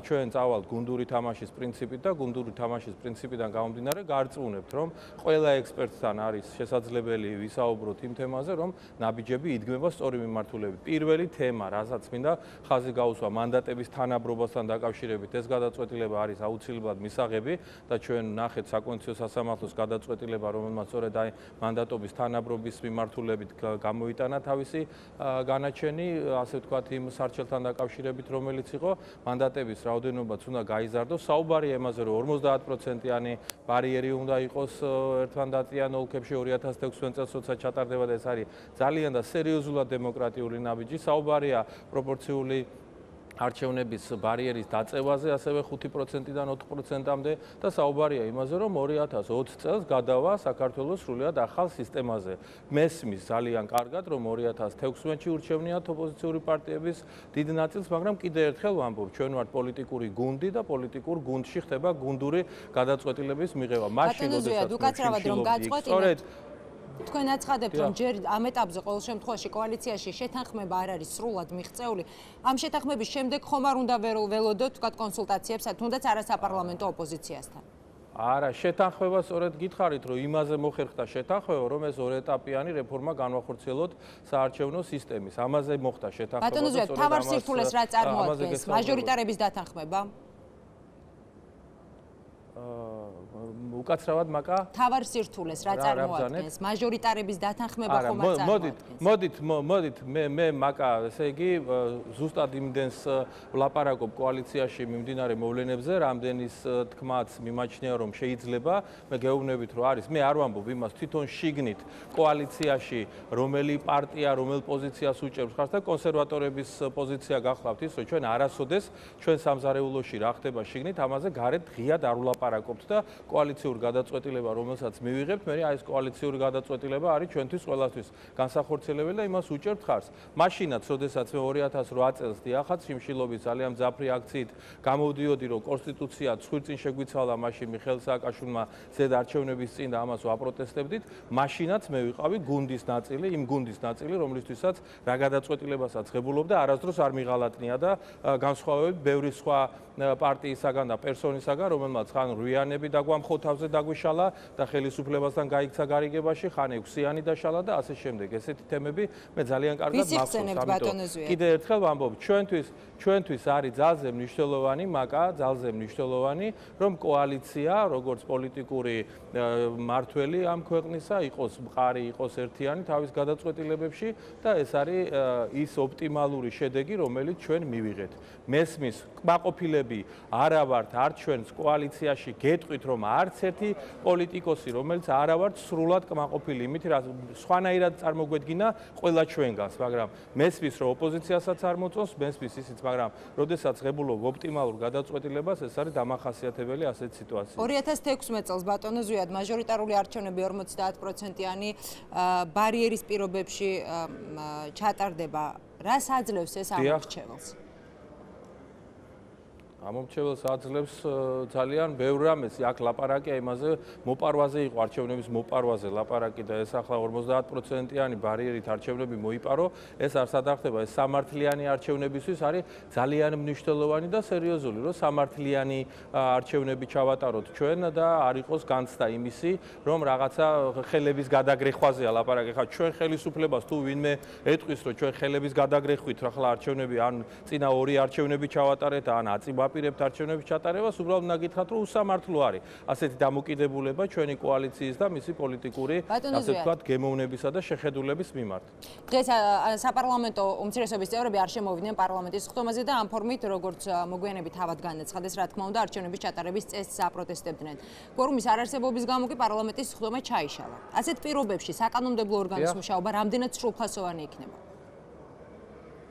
ჩვენ წავალთ გუნდური თამაშის პრინციპით და გუნდური თამაშის პრინციპიდან გამომდინარე გარწმუნებთ, რომ ყველა ექსპერტთან არის შესაძლებელი ვისაუბროთ იმ თემაზე, რომ ნაბიჯები იდგმება სწორი მიმართულებით. პირველი თემა, რასაც მინდა ხაზი გაუსვა მანდატების თანაბრობასთან დაკავშირებით, ეს გადაწყვეტილება არის აუცილებლად მისაღები და ჩვენ ნახეთ საკონსტიტუციო სასამართლოს გადაწყვეტილება, რომელმაც სწორედ აი მანდატობის თანაბრობის მიმართულებით გამოიტანა თავისი განაჩენი, ასე ვთქვათ, იმ სარჩელთან დაკავშირებით, რომელიც იყო მანდატების რაოდენობაც უნდა გაიზარდოს. საუბარია იმაზე, რომ 50%-იანი ბარიერი უნდა იყოს ერთმანდატიან ოლქებში 2016 წელს, როცა ჩატარდება და ეს არის ძალიან და სერიოზულად დემოკრატიული ნაბიჯი. საუბარია პროპორციული არჩევნების ბარიერის დაწევაზე, ასევე 5%-დან 4%-მდე და საუბარია იმაზე, რომ 2020 წელს გადავა საქართველოს სრულიად ახალ სისტემაზე. მესმის ძალიან კარგად, რომ 2016-ში ურჩევნიათ ოპოზიციური პარტიების დიდ ნაწილს, მაგრამ კიდევ ერთხელ ვამბობ, ჩვენ ვართ პოლიტიკური გუნდი და პოლიტიკურ გუნდში ხდება გუნდური გადაწყვეტილების მიღება. მაშინ, როდესაც უკაცრავად რომ გაწყვეტინებთ თქვენ აცხადებთ, რომ ჯერ ამ ეტაპზე ყოველ შემთხვევაში კოალიციაში შეთანხმება არ არის სრულად მიღწეული. ამ შეთანხმების შემდეგ ხომ არ უნდა ველოდოთ, თქვათ, კონსულტაციებს, თუნდაც არასაპარლამენტო ოპოზიციასთან? არა, შეთანხმება სწორედ გითხარით, რომ იმაზე მოხერხდა შეთანხმება, რომ ეს ორეტაპიანი რეფორმა განვახორციელოთ საარჩევნო სისტემის. ამაზე მოხდა შეთანხმება. ბატონო ზვიად, თავარ სირთულეს რა წარმოადგენს? მაჟორიტარების დათანხმება? უკაცრავად მაკა თავარ სირთულეს რა წარმოადგენს? მაჟორიტარების დათანხმება ხომ არ წარმოადგენს? მოდით მე მაკა, ესე იგი, ზუსტად იმდენს ვლაპარაკობ კოალიციაში მიმდინარე მოვლენებზე, რამდენის თქმაც მიმაჩნია, რომ შეიძლება, მე გეუბნებით, რომ არის, მე არ ვამბობ იმას, თვითონ შიგნით კოალიციაში რომელი პარტია, რომელ პოზიციას უჭერს ხარს და კონსერვატორების პოზიცია გახლავთ ის, რომ ჩვენ არასოდეს ჩვენ სამზარეულოში რა ხდება შიგნით, ამაზე გარეთ ღიად არ ვლაპარაკობთ და კოალიციური გადაწყვეტილება, რომელსაც მივიღებთ, მე აი ეს კოალიციური გადაწყვეტილება არის ჩვენთვის ყველასთვის განსახორციელებელი და იმას უჭერთ ხარს. მაშინაც, როდესაც მე 2008 წელს დიახაც შიმშილობის ძალიან მძაფრი აქციით გამოვდიოდი, რომ კონსტიტუცია ცხვირწინ შეგვიცვალა, მაშინ მიხეილ სააკაშვილმა ზედ არჩევნების წინ და ამას ვაპროტესტებდით, მაშინაც მე ვიყავი გუნდის ნაწილი, იმ გუნდის ნაწილი, რომლისთვისაც რა გადაწყვეტილებასაც ღებულობდა, არასდროს არ მიღალატნია და განსხვავებით ბევრი სხვა პარტიისაგან და პერსონისაგან, რომელმაც ხან რვიანები დაგვამტკიცა უამხო თავზე დაგვიშალა და ხელისუფლებასთან გაიქცა გარიგებაში, ხან 6-იანი დაშალა და ასე შემდეგ. ესეთი თემები მე ძალიან კარგად მახსოვს. კიდევ ერთხელ ვამბობ, ჩვენთვის არის ძალზე მნიშვნელოვანი მაკა, ძალზე მნიშვნელოვანი, რომ კოალიცია, როგორც პოლიტიკური მართველი ამ ქვეყნისა, იყოს მყარი, იყოს ერთიანი თავის გადაწყვეტილებებში და ეს არის ის ოპტიმალური შედეგი, რომელიც ჩვენ მივიღეთ. მესმის კმაყოფილები არა ვართ არც ჩვენს კოალიციაში გეტყვით, რომ არც ერთი პოლიტიკოსი, რომელიც არა ვართ სრულად კმაყოფილი იმით, რა სხვანაირად წარმოგვედგინა ყველა ჩვენგანს, მაგრამ მესმის რომ ოპოზიციასაც არ მოწონს, მესმის ისიც, მაგრამ როდესაც ღებულობ ოპტიმალურ გადაწყვეტილებას, ეს არის დამახასიათებელი ასეთი სიტუაცია. 2016 წელს ბატონო ზვიად მაჟორიტარული არჩევნები 50%-იანი ბარიერის პირობებში ჩატარდება. რას აძლევს ეს ამორჩეველს? ამორჩეველს აძლევს ძალიან ბევრ რამეს. აქ ლაპარაკია იმაზე, მოპარვაზე იყო არჩევნების მოპარვაზე ლაპარაკი და ეს ახლა 50%-იანი ბარიერით არჩევნები მოიპარო. ეს არ სადახდება, ეს სამართლიანი არჩევნებისთვის არის ძალიან მნიშვნელოვანი და სერიოზული, რომ სამართლიანი არჩევნები ჩავატაროთ ჩვენ და არ იყოს განცდა იმისი, რომ რაღაცა ხელების გადაგრეხვაზეა ლაპარაკი. ხა ჩვენ ხელისუფლებას თუ ვინმე ეტყვის, რომ ჩვენ ხელების გადაგრეხვით ახლა არჩევნები ან წინა 2 არჩევნები ჩავატარეთ ან აწიბაპირებთ არჩევნების ჩატარებას, უბრალოდ უნდა გითხრათ, რომ უსამართლო არის ასეთი დამოკიდებულება ჩვენი კოალიციის და მისი პოლიტიკური, ასე ვთქვათ, გემოვნებისა და შეხედულების მიმართ. დღეს საპარლამენტო უმცირესობის წევრები არ შემოვიდნენ პარლამენტის ხდომაზე და ამ ფორმით, როგორც მოგვიანებით თავად განაცხადეს, რა თქმა უნდა, არჩევნების ჩატარების წესს აპროტესტებდნენ. კვორუმის არარსებობის გამო კი პარლამენტის ხდომა ჩაიშალა. ასეთ პირობებში საკანონმდებლო ორგანოს მუშაობა რამდენად სრულფასოვანი იქნება?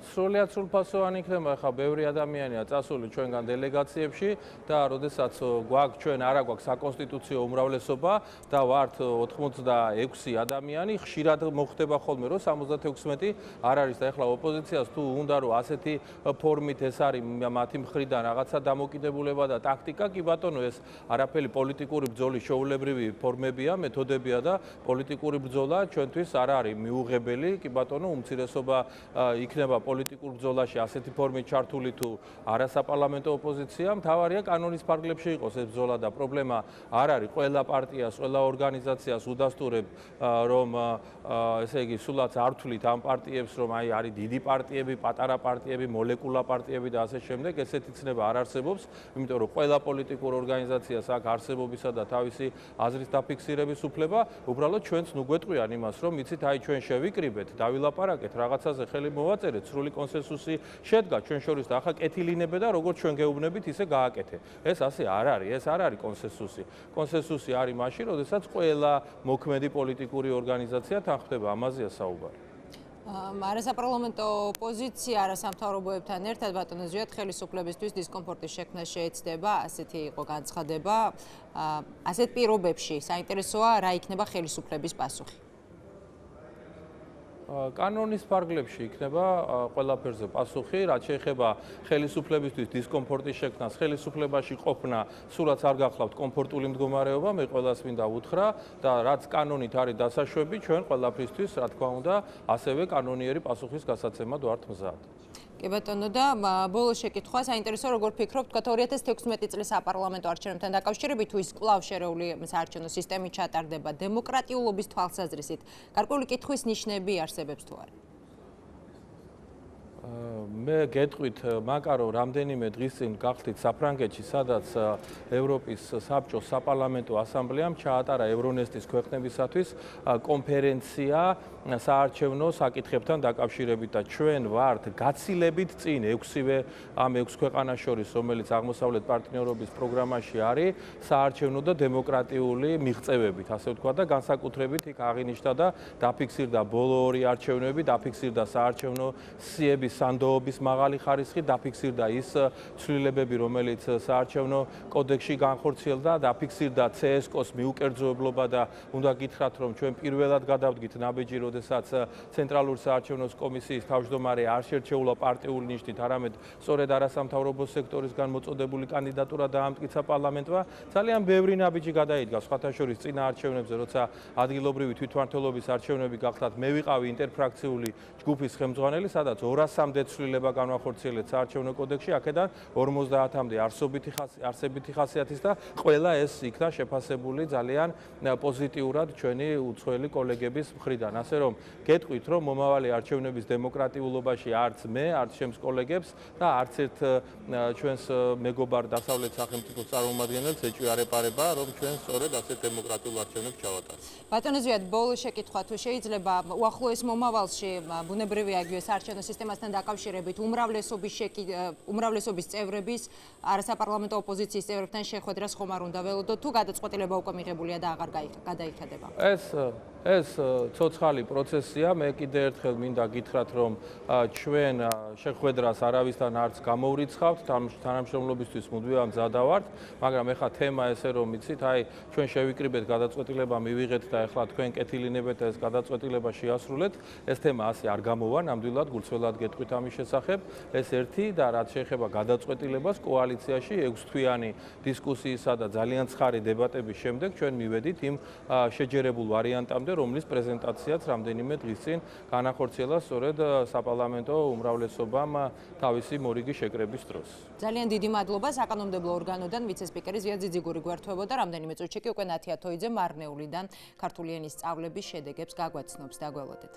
სრულიად სრულფასოვანი იქნება, ხა ბევრი ადამიანია წასული ჩვენგან დელეგაციებში და როდესაც გვაქვს ჩვენ არა გვაქვს საკონსტიტუციო უმრავლესობა და ვართ 86 ადამიანი, ხშირად მოხდება ხოლმე, რომ 76 არ არის და ეხლა ოპოზიციას თუ უნდა რომ ასეთი ფორმით ეს არის მათი მხრიდან რაღაცა დამოკიდებულება და ტაქტიკა, კი ბატონო, ეს არაფერი პოლიტიკური ბრძოლის შეულებრივი ფორმებია, მეთოდებია და პოლიტიკური ბრძოლა ჩვენთვის არ არის მიუღებელი, კი ბატონო, უმცირესობა იქნება პოლიტიკურ ბრძოლაში ასეთი ფორმით ჩართული თუ არასაპარლამენტო ოპოზიცია, მთავარია კანონის ფარგლებში იყოს ეს ბრძოლა და პრობლემა არ არის ყველა პარტიას, ყველა ორგანიზაციას უდასტურებ, რომ ესე იგი სულაც არ თვლით ამ პარტიებს, რომ აი არის დიდი პარტიები, პატარა პარტიები, მოლეკულა პარტიები და ასე შემდეგ, ესეთი ცნება არ არსებობს, იმიტომ რომ ყველა პოლიტიკურ ორგანიზაციას აქვს არსებობისა და თავისი აზრის დაფიქსირების უფლება, უბრალოდ ჩვენც ნუ გვეტყვიან იმას, რომ იცით, აი ჩვენ შევიკრიბეთ, დავილაპარაკეთ, რაღაცაზე ხელი მოვაწერეთ, სრული კონსენსუსი შედგა ჩვენ შორის და ახლა კეთილინებე და როგორც ჩვენ გეუბნებით, ისე გააკეთე. ეს ასე არ არის, ეს არ არის კონსენსუსი. კონსენსუსი არის მაშინ, როდესაც ყველა მოქმედი პოლიტიკური ორგანიზაცია თან ხდება, ამაზეა საუბარი. არასაპარლამენტო ოპოზიცია არასამთავრობოებთან ერთად ბატონო ზვიად ხელისუფლებისთვის დისკომფორტის შექმნა შეეცდება, ასეთი იყო განცხადება. ასეთ პირობებში საინტერესოა რა იქნება ხელისუფლების პასუხი. კანონის ფარგლებში იქნება ყველაფერზე პასუხი, რაც შეეხება ხელისუფლებისთვის დისკომფორტის შექმნას, ხელისუფლებაში ყოფნა, სულაც არ გახლავთ კომფორტული მდგომარეობა, მე ყველას მინდა უთხრა და რაც კანონით არის დასაშვები, ჩვენ ყველაფრისთვის, რა თქმა უნდა, ასევე კანონიერი პასუხის გასაცემად ვართ მზად. კი ბატონო და ბოლო შეკითხვა საინტერესო როგორ ფიქრობთ, თქვა 2016 წლის საპარლამენტო არჩევნებთან დაკავშირებით თუ ის კვლავ შერეული საარჩევნო სისტემით ჩატარდება დემოკრატიულობის თვალსაზრისით, გარკვეული კითხვის ნიშნები არსებობს თუ არა? მე გეტყვით, მაკარო რამდენიმე დღის წინ გახდით საფრანგეთში, სადაც ევროპის საბჭოს საპარლამენტო ასამბლეამ ჩაატარა ევრონესტის ქვეყნებისათვის კონფერენცია საარჩევნო საკითხებთან დაკავშირებით და ჩვენ ვართ გაცილებით წინ 6 ქვეყანას შორის, რომელიც აღმოსავლეთ პარტნიორობის პროგრამაში არის, საარჩევნო და დემოკრატიული მიღწევებით, ასე ვთქვათ და განსაკუთრებით იქ აღინიშნა და დაფიქსირდა ბოლო 2 არჩევნები, დაფიქსირდა საარჩევნო სიების სანდოობის მაღალი ხარისხი, დაფიქსირდა ის ცვლილებები, რომელიც საარჩევნო კოდექსში განხორციელდა, დაფიქსირდა CSKO-ს მიუკერძოებლობა და უნდა გითხრათ, რომ ჩვენ პირველად გადავდგით ნაბეჯი, როდესაც ცენტრალური საარჩევნო კომისიის თავმჯდომარე არ შერჩეულა პარტიული ნიშნით, არამედ სწორედ არასამთავრობო სექტორისგან მოწოდებული კანდიდატურა დაამტკიცა პარლამენტმა. ძალიან ბევრი ნაბიჯი გადაიდგა, სხვათა შორის წინა არჩევნებზე, როცა ადგილობრივი თვითმმართველობის არჩევნები გახდათ, მე ვიყავი ინტერფრაქციული ჯგუფის ხელმძღვანელი, სადაც 200-მდე ცვლილება ცვლილება განვახორციელეთ საარჩევნო კოდექსში, აქედან 50-მდე არსებითი ხასიათის და ყველა ეს იქნა შეფასებული ძალიან პოზიტიურად ჩვენი უცხოელი კოლეგების მხრიდან. ასე რომ გეტყვით, რომ მომავალი არჩევნების დემოკრატიულობაში არც მე, არც ჩემს კოლეგებს და არც ერთ ჩვენს მეგობარ დასავლეთ სახელმწიფოს წარმომადგენელს ეჭვი არ ეპარება, რომ ჩვენ სწორედ ასეთ დემოკრატიულ არჩევნებს ჩავატაროთ. ბატონო ზვიად, ბოლო შეკითხვა თუ შეიძლება უახლოეს მომავალში ბუნებრივია იგივე საარჩევნო სისტემასთან დაკავშირებით უმრავლესობის წევრების არასაპარლამენტო ოპოზიციის წევრებთან შეხვედრას ხომ არ უნდა ველოდოთ თუ გადაწყვეტილება უკვე მიღებულია და აღარ გადაიხადება? ეს ცოცხალი პროცესია. მე კიდევ ერთხელ მინდა გითხრათ, რომ ჩვენ შეხვედრას არავისთან არც გამოვრიცხავთ, თანამშრომლობისთვის მუდმივად მზადა ვართ, მაგრამ ეხლა თემა ესე რომ იცით, ჩვენ შევიკრიბეთ გადაწყვეტილება მივიღეთ და ეხლა თქვენ კეთილინებეთ და ეს გადაწყვეტილება შეასრულეთ. ეს თემა ასე არ გამოვა, ნამდვილად გულწრფელად გეტყვით ამის შესახებ. ეს ერთი და რაც შეეხება გადაწყვეტილებას კოალიციაში 6 თვიანი დისკუსიისა და ძალიან ცხარი დებატების შემდეგ ჩვენ მივედით იმ შეჯერებულ ვარიანტამდე, რომლის პრეზენტაციაც რამდენიმე დღის წინ განახორციელა სწორედ საპარლამენტო უმრავლესობამ თავისი მორიგი შეკრების დროს. ძალიან დიდი მადლობა საკანონმდებლო ორგანოდან ვიცე-სპიკერი ზვიად ძიძიგური გვერდებოდა. რამდენიმე წუთში კი უკვე ნათია თოიძე მარნეულიდან ქართული ენის სწავლების შედეგებს გაგვაცნობს. დაგველოდეთ.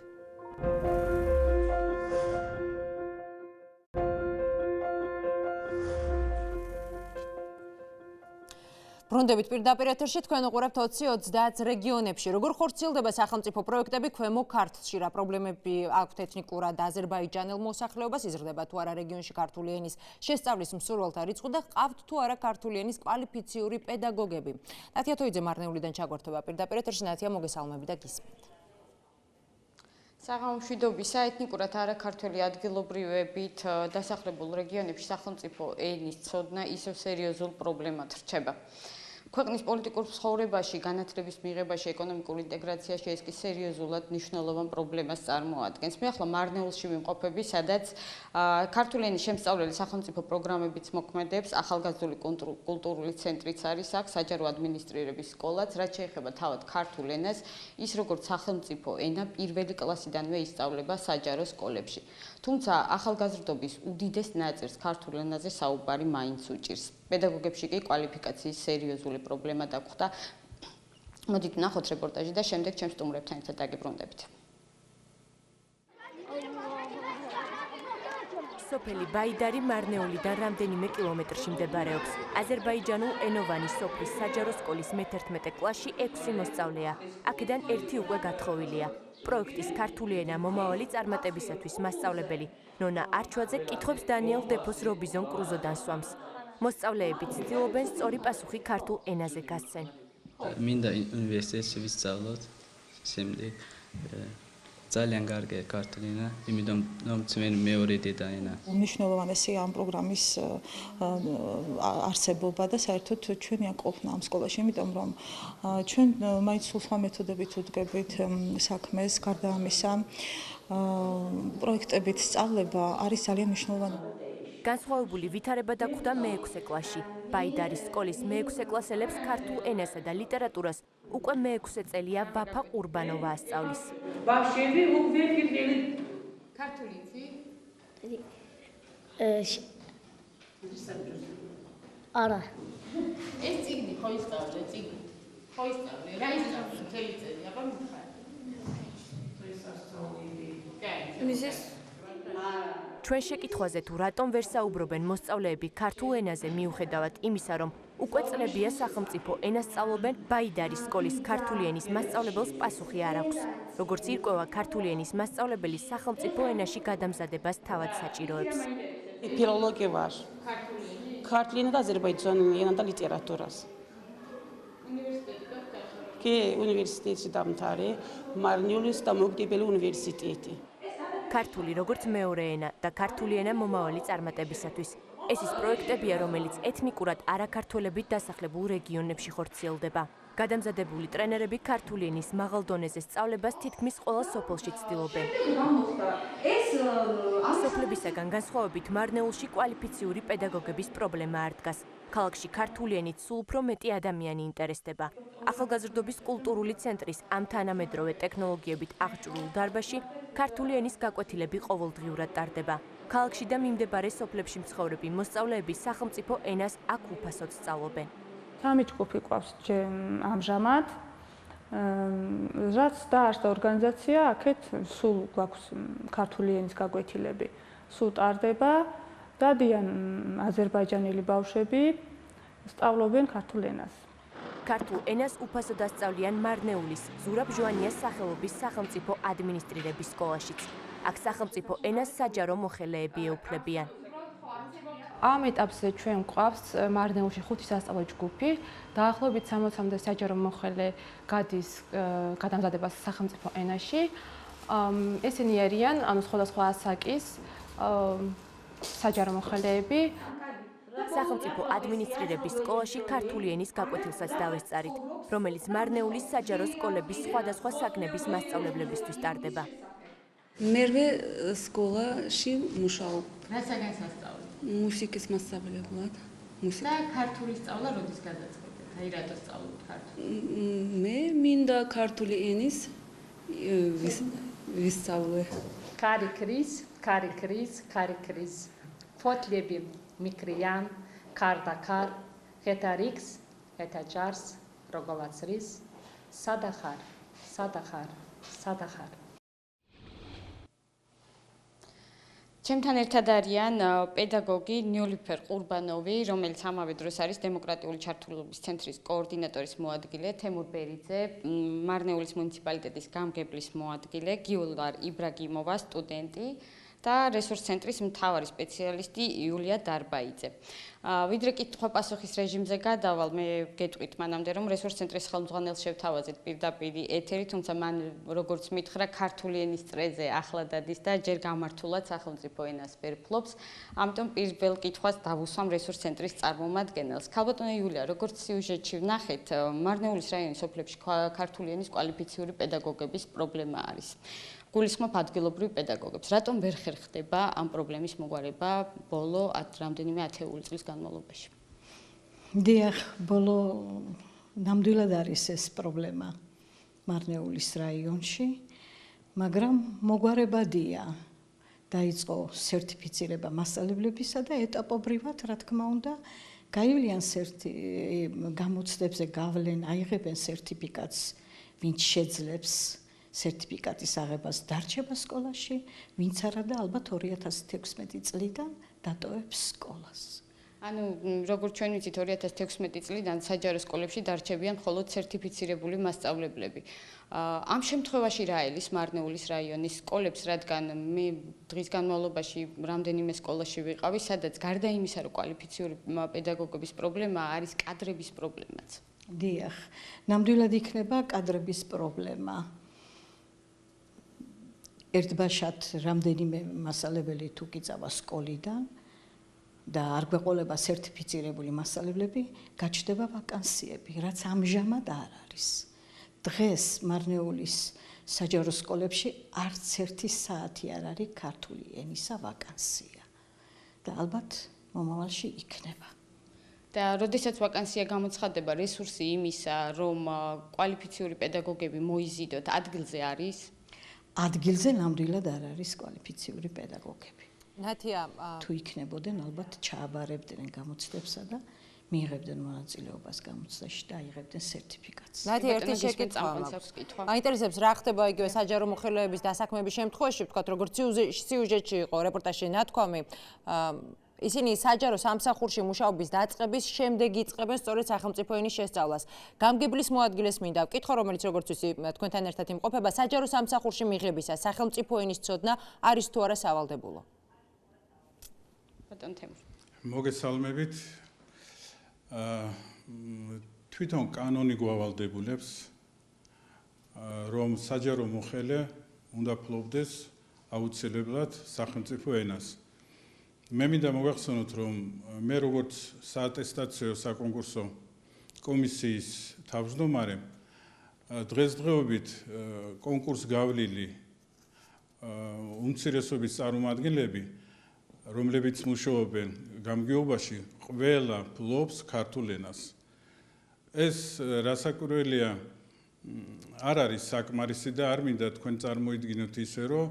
ბრუნდებით პირდაპირ ეთერში, თქვენ უყურებთ 20-30 რეგიონებში. როგორ ხორციელდება სახელმწიფო პროექტები ქვემო ქართლში? რა პრობლემები აქვთ ეთნიკურად აზერბაიჯანელ მოსახლეობას? იზრდება თუ არა რეგიონში ქართული ენის შესწავლის მსურველთა რიცხვი და ყავთ თუ არა ქართული ენის კვალიფიციური პედაგოგები? ნათია თოიძე მარნეულიდან ჩაგვერთვება პირდაპირ ეთერში. ნათია, მოგესალმები და გისმენთ. საღამომშვიდობისა, ეთნიკურად არაქართველი ადგილობრივებით დასახლებულ რეგიონებში სახელმწიფო ენის ცოდნა ისევ სერიოზულ პრობლემად რჩება. ქვეყნის პოლიტიკურ ცხოვრებაში, განათლების მიღებაში, ეკონომიკურ ინტეგრაციაში ეს კი სერიოზულად მნიშვნელოვან პრობლემას წარმოადგენს. მე ახლა მარნეულში ვიმყოფები, სადაც ქართული ენის შემსწავლელი სახელმწიფო პროგრამებიც მოქმედებს, ახალგაზრდული კულტურული ცენტრიც არის აქ, საჯარო ადმინისტრირების სკოლაც, რაც შეეხება თავად ქართულ ენას, ის როგორც სახელმწიფო ენა პირველი კლასიდანვე ისწავლება საჯარო სკოლებში. თუმცა ახალგაზრდობის უდიდეს ნაწილს ქართულ ენაზე საუბარი მაინც უჭირს. პედაგოგებში კი კვალიფიკაციის სერიოზული პრობლემა დაგვხვდა. მოდით ვნახოთ რეპორტაჟი და შემდეგ ჩემს სტუმრებთან ერთად დაგიბრუნდებით. სოფელი ბაიდარი მარნეულიდან რამდენიმე კილომეტრში მდებარეობს. აზერბაიჯანულ ენოვანი სოფლის საჯარო სკოლის მე-11 კლასში 6 მოსწავლეა. აქედან ერთი უკვე გათხოვილია. პროექტის ქართული ენა მომავალი წარმატებისათვის მასწავლებელი ნონა არჩვაძე კითხვებს დანიელ დეფოს რობიზონ კრუზოდან სვამს. მოსწავლეები ცდილობენ სწორი პასუხი ქართულ ენაზე გასცენ. მინდა უნივერსიტეტში ვისწავლოთ, შემდეგ ძალიან კარგია ქართული ენა, იმიტომ რომ ჩვენ მეორე დედა ენა. მნიშვნელოვანია ამ პროგრამის არსებობა და საერთოდ ჩვენი აქ ყოფნა ამ სკოლაში, იმიტომ რომ ჩვენ მაინც სხვა მეთოდებით ვდგებით საქმეს, გარდა ამისა პროექტებით სწავლება არის ძალიან მნიშვნელოვანი. განსხვავებული ვითარება დაგვხვდა მე-6 კლასში. ბაიდარის სკოლის მე-6 კლასელებს ქართულ ენასა და ლიტერატურას უკვე მე-6 წელია ვაფა ყურბანოვა ასწავლის. ბავშვები უკვე პირველი ქართული იცი? არა. ეს წიგნი ხო ისწავლე, წიგნი. ხო ისწავლე, რა ისწავლე მთელი წელი, აბა მითხარ. ეს ასწავლები. მისეს ჩვენ შეკითხვაზე თუ რატომ ვერ საუბრობენ მოსწავლეები ქართულ ენაზე მიუხედავად იმისა, რომ უკვე წლებია სახელმწიფო ენას სწავლობენ, ბაიდარის სკოლის ქართული ენის მასწავლებელს პასუხი არ აქვს. როგორც ირკვევა, ქართული ენის მასწავლებელი სახელმწიფო ენაში გადამზადებას თავად საჭიროებს. ფილოლოგია ვარ. ქართული ენა და აზერბაიჯანული ენა და ლიტერატურას. კი, უნივერსიტეტში დამთავრე, მარნეულის დამოუკიდებელი უნივერსიტეტი. ქართული როგორც მეორე ენა და ქართული ენა მომავალი წარმატებისათვის. ეს ის პროექტებია, რომელიც ეთნიკურად არაქართველებით დასახლებულ რეგიონებში ხორციელდება. გადამზადებული ტრენერები ქართული ენის მაღალ დონეზე სწავლებას თითქმის ყველა სოფელში ცდილობენ. სოფლებისაგან განსხვავებით მარნეულში კვალიფიციური პედაგოგების პრობლემა არ დგას. ქალაქში ქართული ენით სულ უფრო მეტი ადამიანი ინტერესდება. ახალგაზრდობის კულტურული ცენტრის ამ თანამედროვე ტექნოლოგიებით აღჭურვილ დარბაზში ქართული ენის გაკვეთილები ყოველდღიურად ტარდება. ქალაქში და მიმდებარე სოფლებში მცხოვრები მოსწავლეები სახელმწიფო ენას აქ უფასოდ სწავლობენ. სამი ჯგუფი გვაქვს ამჟამად. რაც დაარსდა ორგანიზაცია, აქეთ სულ გვაქვს ქართული ენის გაკვეთილები. სულ ტარდება, დადიან აზერბაიჯანელი ბავშვები, სწავლობენ ქართულ ენას. ქართულ ენას უფასოდ ასწავლიან მარნეულის ზურაბ ჟვანიას სახელობის სახელმწიფო ადმინისტრირების სკოლაშიც. აქ სახელმწიფო ენას საჯარო მოხელეები ეუფლებიან. ამ ეტაპზე ჩვენ გვყავს მარნეულში 5 სასწავლო ჯგუფი, დაახლოებით 60-მდე საჯარო მოხელე გადის გადამზადებას სახელმწიფო ენაში. ესენი არიან სხვადასხვა ასაკის საჯარო მოხელეები. სახელმწიფო ადმინისტრირების სკოლაში ქართული ენის გაკვეთილსაც დავესწარით, რომელიც მარნეულის საჯარო სკოლების სხვადასხვა საგნების მასწავლებლებისთვის ტარდება. მერვე სკოლაში მუშაობ. რა საგანს ასწავლეთ? მუსიკის მასწავლებლად. და ქართული სწავლა როდის გადაწყვეტეთ? აი რატო სწავლობთ ქართული? მე მინდა ქართული ენის ვისწავლე. ქარი ქრის, ფოთლები მიკრიან, ქარ და ქარ, ხეთა რიქს, ხეთა ჯარს, როგოლაც რის, სადახარ. ჩემთან ერთად არიან პედაგოგი ნიოლიფერ ყურბანოვი, რომელიც ამავე დროს არის დემოკრატიული ჩართულობის ცენტრის კოორდინატორის მოადგილე, თემურ ბერიძე, მარნეულის მუნიციპალიტეტის გამგებლის მოადგილე, გიულარ იბრაგიმოვა, სტუდენტი და რესურს ცენტრის მთავარი სპეციალისტი იულია დარბაიძე. ვიდრე კითხვა-პასუხის რეჟიმზე გადავალ, მე გეტყვით მანამდე, რომ რესურს ცენტრის ხელმძღვანელს შევთავაზეთ პირდაპირ ეთერი, თუმცა მან როგორც მითხრა, ქართული ენის წრეზე ახლა დადის და ჯერ გამართულად სახელმწიფო ენას ვერ ფლობს, ამიტომ პირველ კითხვას დავუსვამ რესურს ცენტრის წარმომადგენელს. ქალბატონო იულია, როგორც სიუჟეტში ვნახეთ, მარნეულის რაიონის სოფლებში ქართული ენის კვალიფიციური პედაგოგების პრობლემა არის. გულისხმობ ადგილობრივ პედაგოგებს. რატომ ვერ ხერხდება ამ პრობლემის მოგვარება ბოლო რამდენიმე ათეული წლის განმავლობაში? დიახ, ბოლო ნამდვილად არის ეს პრობლემა მარნეულის რაიონში, მაგრამ მოგვარებადია. დაიწყო სერტიფიცირება მასწავლებლებისა და ეტაპობრივად, რა თქმა უნდა, გაივლიან გამოცდებზე გავლენ, აიღებენ სერტიფიკატს, ვინც შეძლებს სერტიფიკატის აღებას დარჩება სკოლაში, ვინც არა და ალბათ 2016 წლიდან დატოვებს სკოლას. ანუ როგორც ჩვენ ვიცით 2016 წლიდან საჯარო სკოლებში დარჩებიან მხოლოდ სერტიფიცირებული მასწავლებლები. ამ შემთხვევაში რა ელის მარნეულის რაიონის სკოლებს, რადგან მე დღის განმავლობაში რამდენიმე სკოლაში ვიყავი, სადაც გარდა იმისა, რომ კვალიფიციური პედაგოგების პრობლემა არის კადრების პრობლემაც. დიახ, ნამდვილად იქნება კადრების პრობლემა. ერთბაშად რამდენიმე მასწავლებელი თუ გიწავა სკოლიდან და არ გვეყოლება სერტიფიცირებული მასწავლებლები, გაჩნდება ვაკანსიები, რაც ამჟამად არ არის. დღეს მარნეულის საჯარო სკოლებში არც ერთი საათი არ არის ქართული ენისა ვაკანსია და ალბათ მომავალში იქნება. და როდესაც ვაკანსია გამოცხადდება, რესურსი იმისა, რომ კვალიფიციური პედაგოგები მოიზიდოთ, ადგილზე არის? ადგილზე ნამდვილად არ არის კვალიფიციური პედაგოგები. ნათია, თუ იქნებოდნენ, ალბათ ჩააბარებდნენ გამოცდებსა და მიიღებდნენ მონაწილეობას გამოცდაში და აიღებდნენ სერტიფიკატს. ნათია, ერთი შეკითხვა მაქვს. მაინტერესებს რა ხდება იგივე საჯარო მოხელეების დასაქმების შემთხვევაში, ვთქვათ, როგორც სიუჟეტში იყო რეპორტაჟში ნათქვამი, ისინი საჯარო სამსახურში მუშაობის დაწყების შემდეგ იწყებენ სწორედ სახელმწიფო ენის შესწავლას. გამგებლის მოადგილეს მინდა ვკითხო, რომელიც როგორც ვიცი, თქვენთან ერთად იმყოფება, საჯარო სამსახურში მიღებისას სახელმწიფო ენის ცოდნა არის თუ არა სავალდებულო? ბატონ თემურ. მოგესალმებით. თვითონ კანონი გვავალდებულებს, რომ საჯარო მოხელე უნდა ფლობდეს აუცილებლად სახელმწიფო ენას. მე მინდა მოგახსენოთ, რომ მე როგორც საატესტაციო საკონკურსო კომისიის თავმჯდომარე დღესდღეობით კონკურს გავლილი უმცირესობის წარმომადგენლები, რომლებიც მუშაობენ გამგეობაში, ყველა ფლობს ქართულ ენას. ეს რასაკვირველია არ არის საკმარისი და არ მინდა თქვენ წარმოიდგინოთ ისე, რომ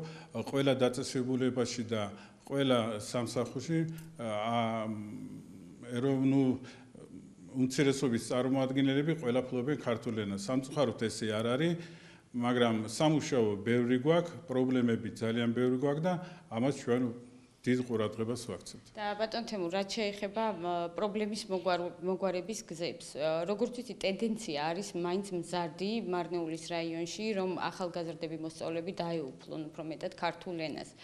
ყველა დაწესებულებაში და ყველა სამსახურში ეროვნულ უმცირესობის წარმომადგენლები ყველა ფლობენ ქართულ ენას. სამწუხაროდ ესე არ არის, მაგრამ სამუშაო ბევრი გვაქვს, პრობლემები ძალიან ბევრი გვაქვს და ამას ჩვენ დიდ ყურადღებას ვაქცევთ. და ბატონ თემურ, რაც შეეხება პრობლემის მოგვარების გზებს, როგორც ვიცი, ტენდენცია არის მაინც მზარდი მარნეულის რაიონში, რომ ახალგაზრდები მოსწავლეები დაეუფლონ უფრო მეტად ქართულ ენას.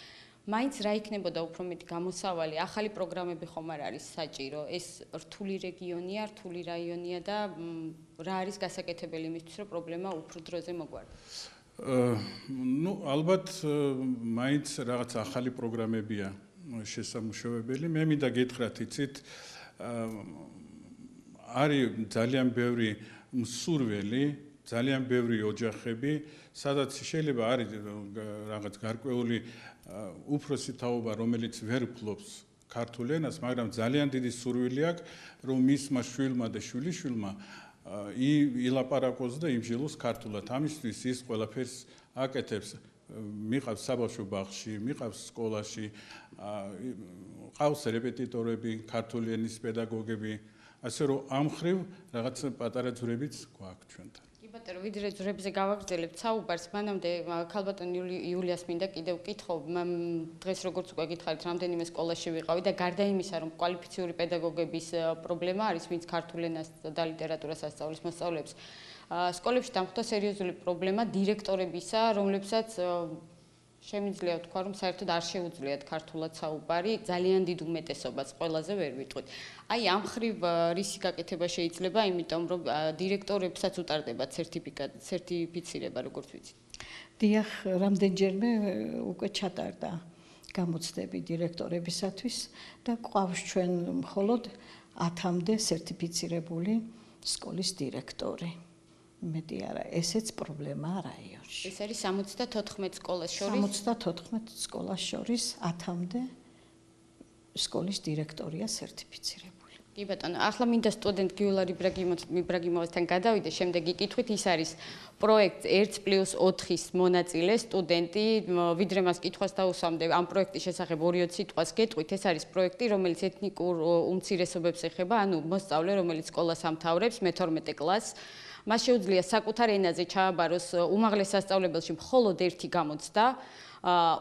მაინც რა იქნებოდა უფრო მეტი გამოსავალი, ახალი პროგრამები ხომ არ არის საჭირო, ეს რთული რეგიონია, რთული რაიონია და რა არის გასაკეთებელი იმისთვის, რომ პრობლემა უფრო დროზე მოგვარდეს? ნუ ალბათ მაინც რაღაც ახალი პროგრამებია შესამუშავებელი. მე მინდა გითხრათ, იცით, არის ძალიან ბევრი მსურველი, ძალიან ბევრი ოჯახები, სადაც შეიძლება არის რაღაც გარკვეული უფროსი თაობა, რომელიც ვერ ფლობს ქართულ ენას, მაგრამ ძალიან დიდი სურვილი აქვს, რომ მისმა შვილმა და შვილიშვილმა ილაპარაკოს და იმჟელოს ქართულად. ამისთვის ის ყველაფერს აკეთებს. მიყავს საბავშვო ბაღში, მიყავს სკოლაში, ყავს რეპეტიტორები, ქართული ენის პედაგოგები, ასე რომ ამ ხრივ რაღაც პატარა ძვრებიც გვაქვს ჩვენთან. ბატონო, ვიდრე ძვრებზე გავაგრძელებთ საუბარს, მანამდე ქალბატონ იულიას მინდა კიდევ ვკითხო, დღეს როგორც უკვე გითხარით, რამდენიმე სკოლაში ვიყავი და გარდა იმისა, რომ კვალიფიციური პედაგოგების პრობლემა არის, ვინც ქართულ ენას და ლიტერატურას ასწავლის მოსწავლეებს, სკოლებში დამხვდა სერიოზული პრობლემა დირექტორებისა, რომლებსაც შემიძლია ვთქვა, რომ საერთოდ არ შეუძლიათ ქართულად საუბარი, ძალიან დიდ უმეტესობას ყველაზე ვერ ვიტყვით. აი ამ ხრივ რისი გაკეთება შეიძლება, იმიტომ რომ დირექტორებსაც უტარდებათ სერტიფიცირება, როგორც ვიცით. დიახ, რამდენჯერმე უკვე ჩატარდა გამოცდები დირექტორებისათვის და გვყავს ჩვენ მხოლოდ 10-მდე სერტიფიცირებული სკოლის დირექტორი. მეტი არა, ესეც პრობლემაა რაიონში. ეს არის 74 სკოლას შორის. 74 სკოლას შორის 10-მდე სკოლის დირექტორია სერტიფიცირებული. კი ბატონო, ახლა მინდა სტუდენტ გიულარ იბრაგიმოვასთან გადავიდე, შემდეგი კითხვით ის არის პროექტ 1+4-ის მონაწილე სტუდენტი, ვიდრე მას კითხვას დაუსვამდე, ამ პროექტის შესახებ 2 სიტყვას გეტყვით, ეს არის პროექტი, რომელიც ეთნიკურ უმცირესობებს ეხება, ანუ მოსწავლე, რომელიც სკოლას ამთავრებს მე-12 კლასს, მას შეუძლია საკუთარ ენაზე ჩააბაროს უმაღლეს სასწავლებელში მხოლოდ ერთი გამოცდა,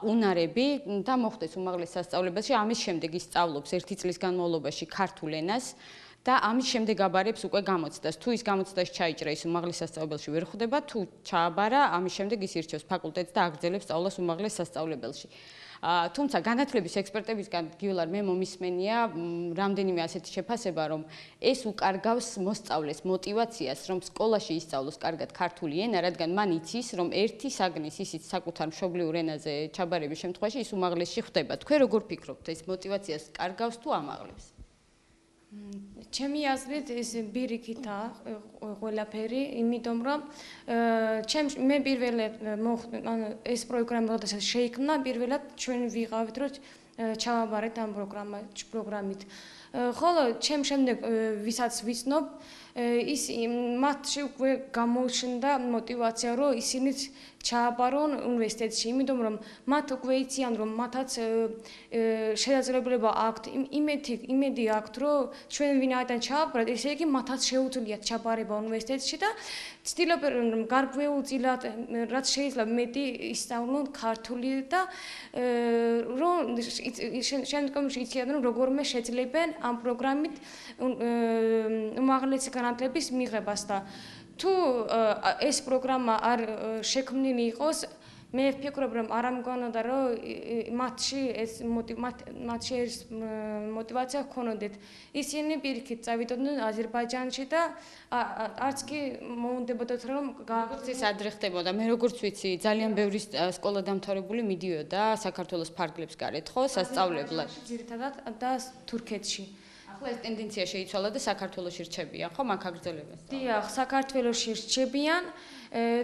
უნარები და მოხდეს უმაღლეს სასწავლებელში, ამის შემდეგ ის სწავლობს 1 წლის განმავლობაში ქართულ ენას და ამის შემდეგ აბარებს უკვე გამოცდას. თუ ის გამოცდაში ჩაიჭრა, ის უმაღლეს სასწავლებელში ვერ ხვდება, თუ ჩააბარა, ამის შემდეგ ის ირჩევს ფაკულტეტს და აგრძელებს სწავლას უმაღლეს სასწავლებელში. თუმცა განათლების ექსპერტებისგან გიულარ მე მომისმენია რამდენიმე ასეთი შეფასება, რომ ეს უკარგავს მოსწავლეს მოტივაციას, რომ სკოლაში ისწავლოს კარგად ქართული ენა, რადგან მან იცის, რომ ერთი საგნის ისიც საკუთარ მშობლიურ ენაზე ჩაბარების შემთხვევაში ის უმაღლესში ხვდება. თქვენ როგორ ფიქრობთ, ეს მოტივაციას კარგავს თუ ამაღლებს? ჩემი აზრით ეს ბირიქითაა ყველაფერი, იმიტომ რომ მე პირველად ეს პროგრამა როდესაც შეიქმნა, პირველად ჩვენ ვიღავით, რომ ჩავაბარეთ ამ პროგრამით. ხოლო ჩემ შემდეგ ვისაც ვიცნობ, ის მათში უკვე გამოჩნდა მოტივაცია, რომ ისინიც ჩააბარონ უნივერსიტეტში, იმიტომ რომ მათ უკვე იციან, რომ მათაც შესაძლებლობა აქვთ, იმედი აქვთ, რომ ჩვენ ვინაიდან ჩააბარეთ, ესე იგი მათაც შეუძლიათ ჩაბარება უნივერსიტეტში და ცდილობენ რომ გარკვეულწილად რაც შეიძლება მეტი ისწავლონ ქართული და რომ შემდგომში იციან, რომ როგორმე შეძლებენ ამ პროგრამით უმაღლესი განათლების მიღებას და თუ ეს პროგრამა არ შექმნილი იყოს, მე ვფიქრობ, რომ არ ამგონოდა, რომ მათში ეს მოტივაცია ჰქონოდეთ. ისინი პირიქით წავიდოდნენ აზერბაიჯანში და არც კი მოუნდებოდათ, რომ ეს ადრე ხდებოდა. მე როგორც ვიცი, ძალიან ბევრი სკოლა დამთავრებული მიდიოდა საქართველოს ფარგლებს გარეთ, ხო, სასწავლებლად. ძირითადად და თურქეთში. ახლა ეს ტენდენცია შეიცვალა და საქართველოში რჩებიან, ხო, მაგ აგრძელებას? დიახ, საქართველოში რჩებიან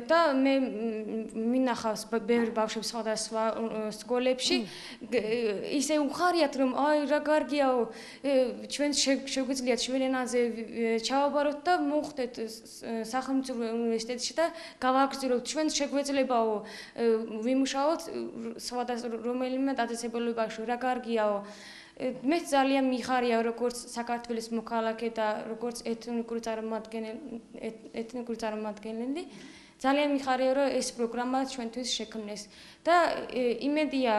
და მე მინახავს ბევრი ბავშვები სხვადასხვა სკოლებში ისე უხარიათ რომ აი რა კარგიაო ჩვენ შეგვიძლიათ ჩვენ ენაზე ჩავაბაროთ და მოვხდეთ სახელმწიფო უნივერსიტეტში და გავაგრძელოთ ჩვენ შეგვეძლებაო ვიმუშაოთ სხვადასხვა რომელიმე დაწესებულებაში რა კარგიაო მე ძალიან მიხარია როგორც საქართველოს მოქალაქე და როგორც ეთნიკური წარმომადგენელი ძალიან მიხარია რომ ეს პროგრამა ჩვენთვის შექმნეს და იმედია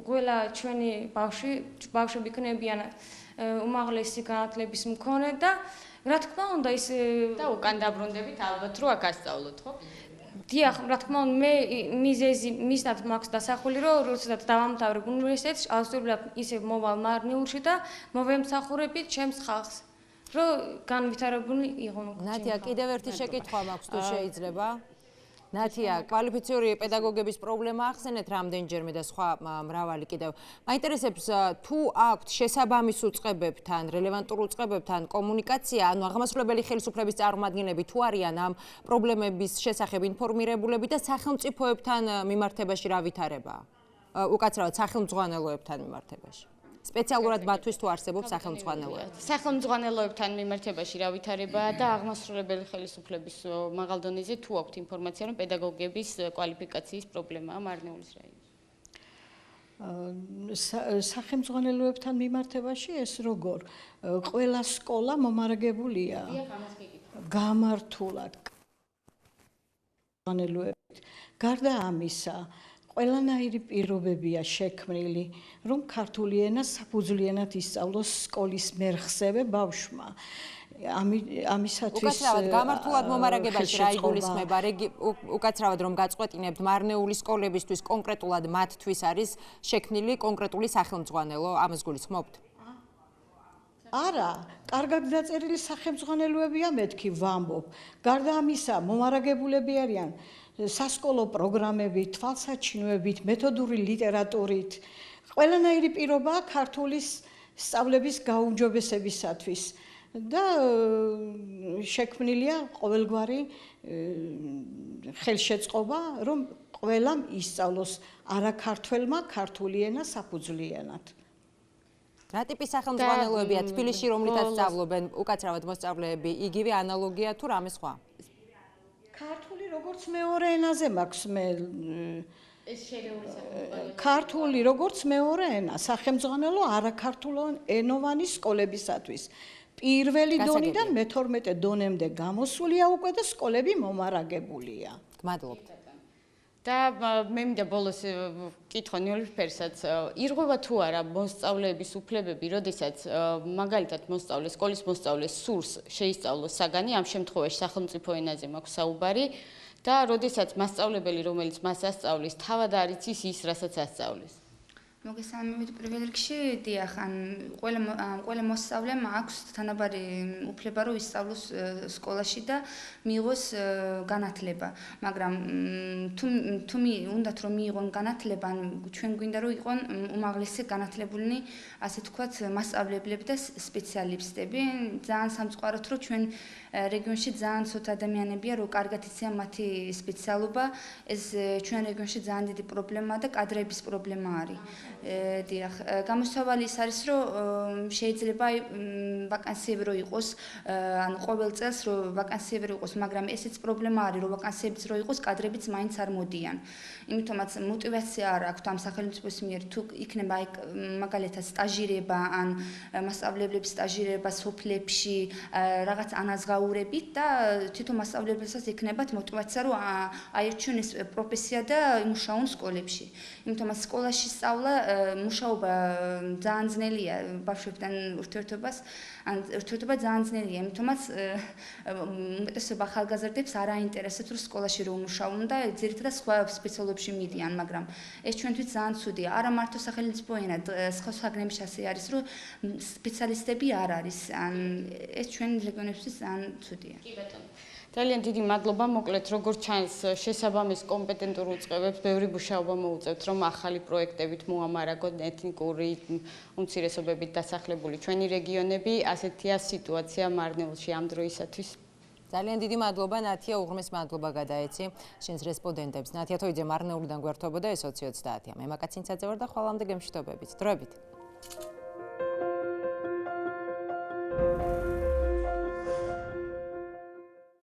ყველა ჩვენი ბავშვები იქნებიან უმაღლესი განათლების მქონე და რა თქმა უნდა ის და უკან დაბრუნდებით ალბათ რომ აქ ასწავლოთ ხო დიახ, რა თქმა უნდა, მე მიზეზი მისდათ მაქვს დასახული, რომ როდესაც დავამთავრებ უნივერსიტეტს, აუცილებლად ისე მოვალ მარნეულში და მოვემსახურებით ჩემს ხალხს, რომ განვითარებული იყო. ნათია, კიდევ ერთი შეკითხვა მაქვს, თუ შეიძლება. ნათია, კვალიფიციური პედაგოგების პრობლემა ახსენეთ რამდენჯერმე და სხვა მრავალი კიდევ. მაინტერესებს თუ აქვთ შესაბამის უწყებებთან, რელევანტურ უწყებებთან კომუნიკაცია, ანუ აღმასრულებელი ხელისუფლების წარმომადგენლები თუ არიან ამ პრობლემების შესახებ ინფორმირებულები და სახელმწიფოებთან მიმართებაში რა ვითარებაა? უკაცრავად სახელმძღვანელოებთან მიმართებაში. სპეციალურად მათთვის თუ არსებობს სახელმძღვანელოები. სახელმძღვანელოებთან მიმართებაში რა ვითარებაა და აღმასრულებელი ხელისუფლების მაღალ დონეზე თუ აქვთ ინფორმაცია რომ პედაგოგების კვალიფიკაციის პრობლემაა მარნეულის რაიონში. სახელმძღვანელოებთან მიმართებაში ეს როგორ? ყველა სკოლა მომარაგებულია. გამართულად. გარდა ამისა ყველანაირი პირობებია შექმნილი, რომ ქართული ენა საფუძვლი ენად ისწავლოს სკოლის მერხსევე ბავშვმა. ამისათვის უკაცრავად გამართულად მომარაგებაში რა იგულისხმება? უკაცრავად რომ გაწყვეტინებთ მარნეული სკოლებისთვის კონკრეტულად მათთვის არის შექმნილი კონკრეტული სახელმძღვანელო, ამას გულისხმობთ? არა, კარგად დაწერილი სახელმძღვანელოებია მეთქი ვამბობ. გარდა ამისა, მომარაგებულები არიან სასკოლო პროგრამებით, თვალსაჩინოებით, მეთოდური ლიტერატურით. ყველანაირი პირობაა ქართულის სწავლების გაუმჯობესებისათვის და შექმნილია ყოველგვარი ხელშეწყობა, რომ ყველამ ისწავლოს არაქართველმა ქართული ენა საფუძვლის ენად. რა ტიპის სახელმძღვანელოებია თბილისში რომლითაც სწავლობენ უკაცრავად მოსწავლეები, იგივე ანალოგია თუ რამე სხვა? ქართული როგორც მეორე ენაზე მაქვს მე ეს შერეული სახელმძღვანელოები. ქართული როგორც მეორე ენა, სახელმძღვანელო არაქართულენოვანი სკოლებისათვის. პირველი დონიდან მე-12 დონემდე გამოსულია უკვე და სკოლები მომარაგებულია. გმადლობთ. და მე მინდა ბოლოს კითხო ნიოლიფერსაც ირღვევა თუ არა მოსწავლეების უფლებები, როდესაც მაგალითად მოსწავლე სკოლის მოსწავლე სურს შეისწავლოს საგანი, ამ შემთხვევაში სახელმწიფო ენაზე მაქვს საუბარი და როდესაც მასწავლებელი, რომელიც მას ასწავლის, თავად არ იცის ის, რასაც ასწავლის. მოგესალმებით პირველ რიგში, დიახ, ან ყველა მოსწავლემ აქვს თანაბარი უფლება, რომ ისწავლოს სკოლაში და მიიღოს განათლება. მაგრამ თუ უნდათ რომ მიიღონ განათლება, ან ჩვენ გვინდა რომ იყვნენ უმაღლესი განათლებულნი, ასე თქვათ, მასწავლებლები და სპეციალისტები. ძალიან სამწუხაროდ რომ ჩვენ რეგიონში ძალიან ცოტა ადამიანებია, რომ კარგად იციან მათი სპეციალობა. ეს ჩვენ რეგიონში ძალიან დიდი პრობლემაა და კადრების პრობლემა არის. დიახ, გამოსავალი ის არის, რომ შეიძლება ვაკანსიები რო იყოს, ანუ ყოველ წელს რო ვაკანსიები რო იყოს, მაგრამ ესეც პრობლემა არის, რომ ვაკანსიებიც რო იყოს, კადრებიც მაინც არ მოდიან. იმითომაც мотивация არ აქვს ამ სახელმწიფოს მიერ თუ იქნება მაგალითად სტაჟირება ან მასწავლებლების სტაჟირება სოფლებში, რაღაც ანაზღაურებით და თვითონ მასწავლებელსაც იქნებათ мотивация, რომ აირჩიონ ეს პროფესია და იმუშაონ სკოლებში. იმითომაც სკოლაში სწავლა მუშაობა ძალიან ძნელია ბავშვებთან ურთიერთობა ძალიან ძნელია, იმითომაც უმეტესობა ახალგაზრდებს არ აინტერესებს რომ სკოლაში რომ მუშაობენ და ძირითადად სხვა სპეციალობებში მიდიან, მაგრამ ეს ჩვენთვის ძალიან ცუდია. არა მარტო სახელმწიფო ენა, სხვა საგნებში ასე არის, რომ სპეციალისტები არ არის. ან ეს ჩვენ რეგიონებში ძალიან ცუდია. კი ბატონო. ძალიან დიდი მადლობა, მოკლედ როგორც ჩანს, შესაბამის კომპეტენტურ უწყებებს ბევრი მუშაობა მოუწევთ, რომ ახალი პროექტებით მოამარაგოთ ეთნიკური უმცირესობებით დასახლებული ჩვენი რეგიონები, ასეთია სიტუაცია მარნეულში ამ დროისათვის. ძალიან დიდი მადლობა ნათია, უღრმეს მადლობა გადაეცი შენს რესპონდენტებს. ნათია თოიძე მარნეულიდან გვერდთობოდა ეს 2030-ია. მე მაკაცინცაძე ვარ და ხვალამდე გემშვიდობებით. დროებით.